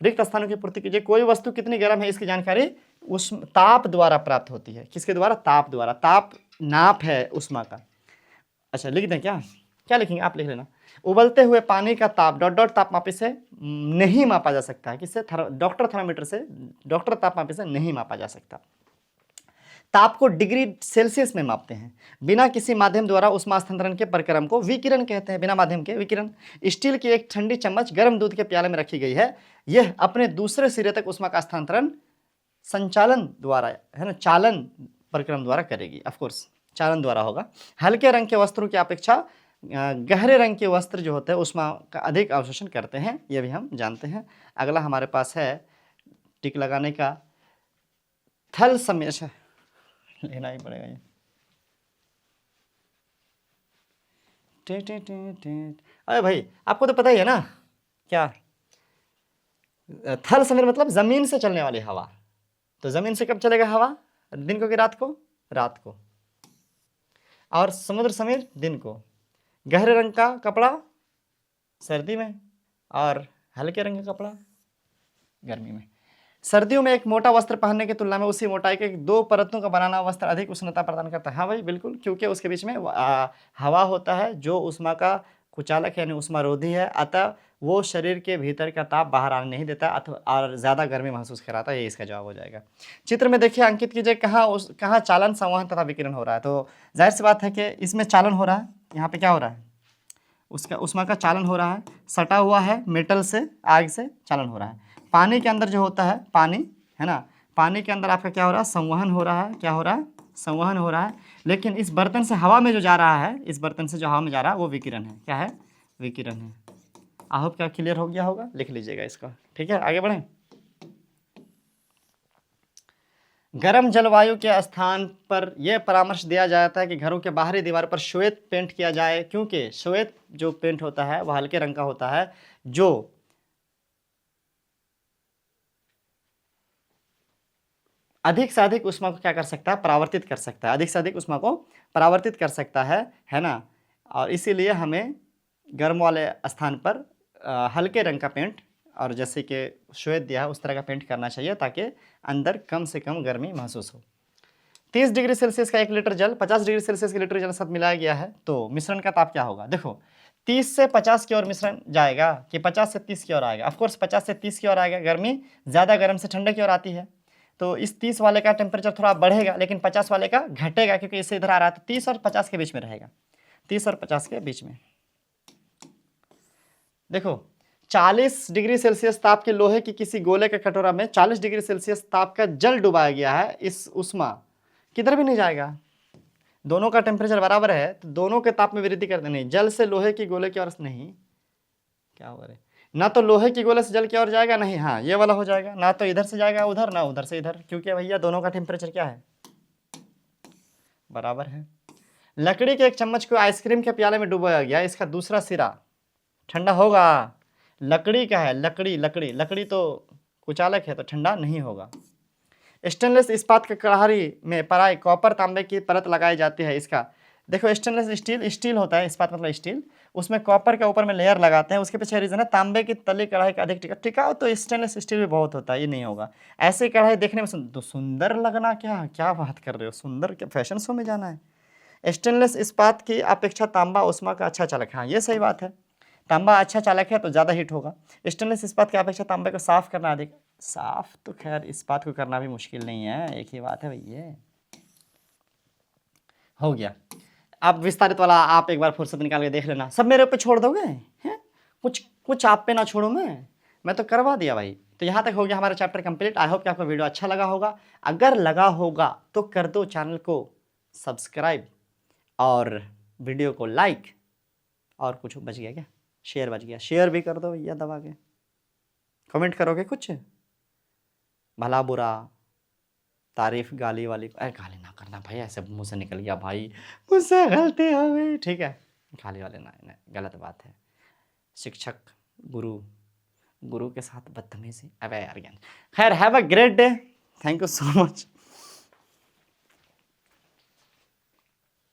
रिक्त स्थानों की पूर्ति कीजिए। कोई वस्तु कितनी गर्म है इसकी जानकारी उष्मा ताप द्वारा प्राप्त होती है। किसके द्वारा? ताप द्वारा। ताप नाप है उष्मा का। अच्छा, लिख दें क्या लिखेंगे? आप लिख लेना। उबलते हुए पानी का ताप तापमापी से नहीं मापा जा सकता है। किससे? डॉक्टर थर्मामीटर से, डॉक्टर तापमापी से नहीं मापा जा सकता। ताप को डिग्री सेल्सियस में मापते हैं। बिना किसी माध्यम द्वारा उष्मा स्थानांतरण के प्रक्रम को विकिरण कहते हैं, बिना माध्यम के विकिरण। स्टील की एक ठंडी चम्मच गर्म दूध के प्याले में रखी गई है, यह अपने दूसरे सिरे तक उष्मा का स्थानांतरण संचालन द्वारा, है ना, चालन प्रक्रम द्वारा करेगी। ऑफकोर्स चालन द्वारा होगा। हल्के रंग के वस्त्रों की अपेक्षा गहरे रंग के वस्त्र जो होते हैं उष्मा का अधिक अवशोषण करते हैं, ये भी हम जानते हैं। अगला हमारे पास है टिक लगाने का थल समेश, लेना ही पड़ेगा ये। अरे भाई आपको तो पता ही है ना क्या, थल समीर मतलब जमीन से चलने वाली हवा। तो जमीन से कब चलेगा हवा, दिन को कि रात को, रात को। और समुद्र समीर दिन को। गहरे रंग का कपड़ा सर्दी में और हल्के रंग का कपड़ा गर्मी में। सर्दियों में एक मोटा वस्त्र पहनने की तुलना में उसी मोटाई के 2 परतों का बनाना वस्त्र अधिक उष्णता प्रदान करता है। हाँ भाई बिल्कुल, क्योंकि उसके बीच में हवा होता है जो उष्मा का कुचालक यानी उष्मारोधी है, अतः वो शरीर के भीतर का ताप बाहर आने नहीं देता अथवा और ज़्यादा गर्मी महसूस कराता है। ये इसका जवाब हो जाएगा। चित्र में देखिए, अंकित कीजिए कहाँ चालन, संवहन तथा विकिरण हो रहा है। तो जाहिर सी बात है कि इसमें चालन हो रहा है। यहाँ पे क्या हो रहा है, उसका उष्मा का चालन हो रहा है, सटा हुआ है मेटल से, आग से चालन हो रहा है। पानी के अंदर जो होता है, पानी है ना, पानी के अंदर आपका क्या हो रहा है, संवहन हो रहा है। क्या हो रहा है, संवहन हो रहा है। लेकिन इस बर्तन से हवा में जो जा रहा है, इस बर्तन से जो हवा में जा रहा है वो विकिरण है। क्या है, विकिरण है। आई होप क्या क्लियर हो गया होगा, लिख लीजिएगा इसको। ठीक है, आगे बढ़ें। गर्म जलवायु के स्थान पर यह परामर्श दिया जाता है कि घरों के बाहरी दीवार पर श्वेत पेंट किया जाए, क्योंकि श्वेत जो पेंट होता है वह हल्के रंग का होता है, जो अधिक से अधिक उष्मा को क्या कर सकता है, परावर्तित कर सकता है। अधिक से अधिक उष्मा को परावर्तित कर सकता है ना। और इसीलिए हमें गर्म वाले स्थान पर हल्के रंग का पेंट, और जैसे कि श्वेत दिया है उस तरह का पेंट करना चाहिए, ताकि अंदर कम से कम गर्मी महसूस हो। 30 डिग्री सेल्सियस का 1 लीटर जल 50 डिग्री सेल्सियस के लीटर जल साथ मिलाया गया है, तो मिश्रण का ताप क्या होगा। देखो 30 से 50 की ओर मिश्रण जाएगा कि 50 से 30 की ओर आएगा। ऑफकोर्स 50 से 30 की ओर आएगा। गर्मी ज़्यादा गर्म से ठंडे की ओर आती है, तो इस 30 वाले का टेम्परेचर थोड़ा बढ़ेगा, लेकिन 50 वाले का घटेगा, क्योंकि इससे इधर आ रहा है। तो 30 और 50 के बीच में रहेगा, 30 और 50 के बीच में। देखो 40 डिग्री सेल्सियस ताप के लोहे की किसी गोले के कटोरा में 40 डिग्री सेल्सियस ताप का जल डुबाया गया है। इस उष्मा किधर भी नहीं जाएगा, दोनों का टेम्परेचर बराबर है, तो दोनों के ताप में वृद्धि कर देनी। जल से लोहे की गोले की ओर नहीं, क्या हो रहा है, ना तो लोहे की गोले से जल की ओर जाएगा, नहीं, हाँ ये वाला हो जाएगा, ना तो इधर से जाएगा उधर, ना उधर से इधर, क्योंकि भैया दोनों का टेम्परेचर क्या है, बराबर है। लकड़ी के एक चम्मच को आइसक्रीम के प्याले में डुबाया गया, इसका दूसरा सिरा ठंडा होगा। लकड़ी का है, लकड़ी तो कुचालक है, तो ठंडा नहीं होगा। स्टेनलेस इस्पात के कढ़ाई में पराई कॉपर तांबे की परत लगाई जाती है। इसका देखो, स्टेनलेस स्टील होता है, इस्पात मतलब स्टील, उसमें कॉपर के ऊपर में लेयर लगाते हैं। उसके पीछे रीजन है तांबे की तली कढ़ाई का अधिक टिकाऊ, तो स्टेनलेस स्टील भी बहुत होता है, ये नहीं होगा। ऐसे कढ़ाई देखने में तो सुंदर लगना, क्या बात कर रहे हो, सुंदर क्या फैशन शो में जाना है। स्टेनलेस इस्पात की अपेक्षा तांबा उष्मा का अच्छा चालक है। हाँ ये सही बात है, तांबा अच्छा चालक है तो ज़्यादा हीट होगा। स्टेनलेस इस्पात की अपेक्षा तांबे को साफ करना अधिक, साफ तो खैर इस्पात को करना भी मुश्किल नहीं है, एक ही बात है भैया। हो गया। आप विस्तारित वाला आप एक बार फुर्सत निकाल के देख लेना। सब मेरे ऊपर छोड़ दोगे हैं, कुछ आप पे ना छोड़ूं मैं तो करवा दिया भाई। तो यहाँ तक हो गया हमारा चैप्टर कंप्लीट। आई होप कि आपको वीडियो अच्छा लगा होगा। अगर लगा होगा तो कर दो चैनल को सब्सक्राइब और वीडियो को लाइक, और कुछ बच गया क्या, शेयर बच गया, शेयर भी कर दो भैया दबा के। कमेंट करोगे कुछ भला बुरा, तारीफ, गाली वाली, गाली ना करना भाई, ऐसे मुँह से निकल गया भाई, मुझसे गलती हो गई, ठीक है, गाली वाले ना, गलत बात है। शिक्षक गुरु के साथ बदतमीजी, अबे यार। खैर, have a great day, thank you so much.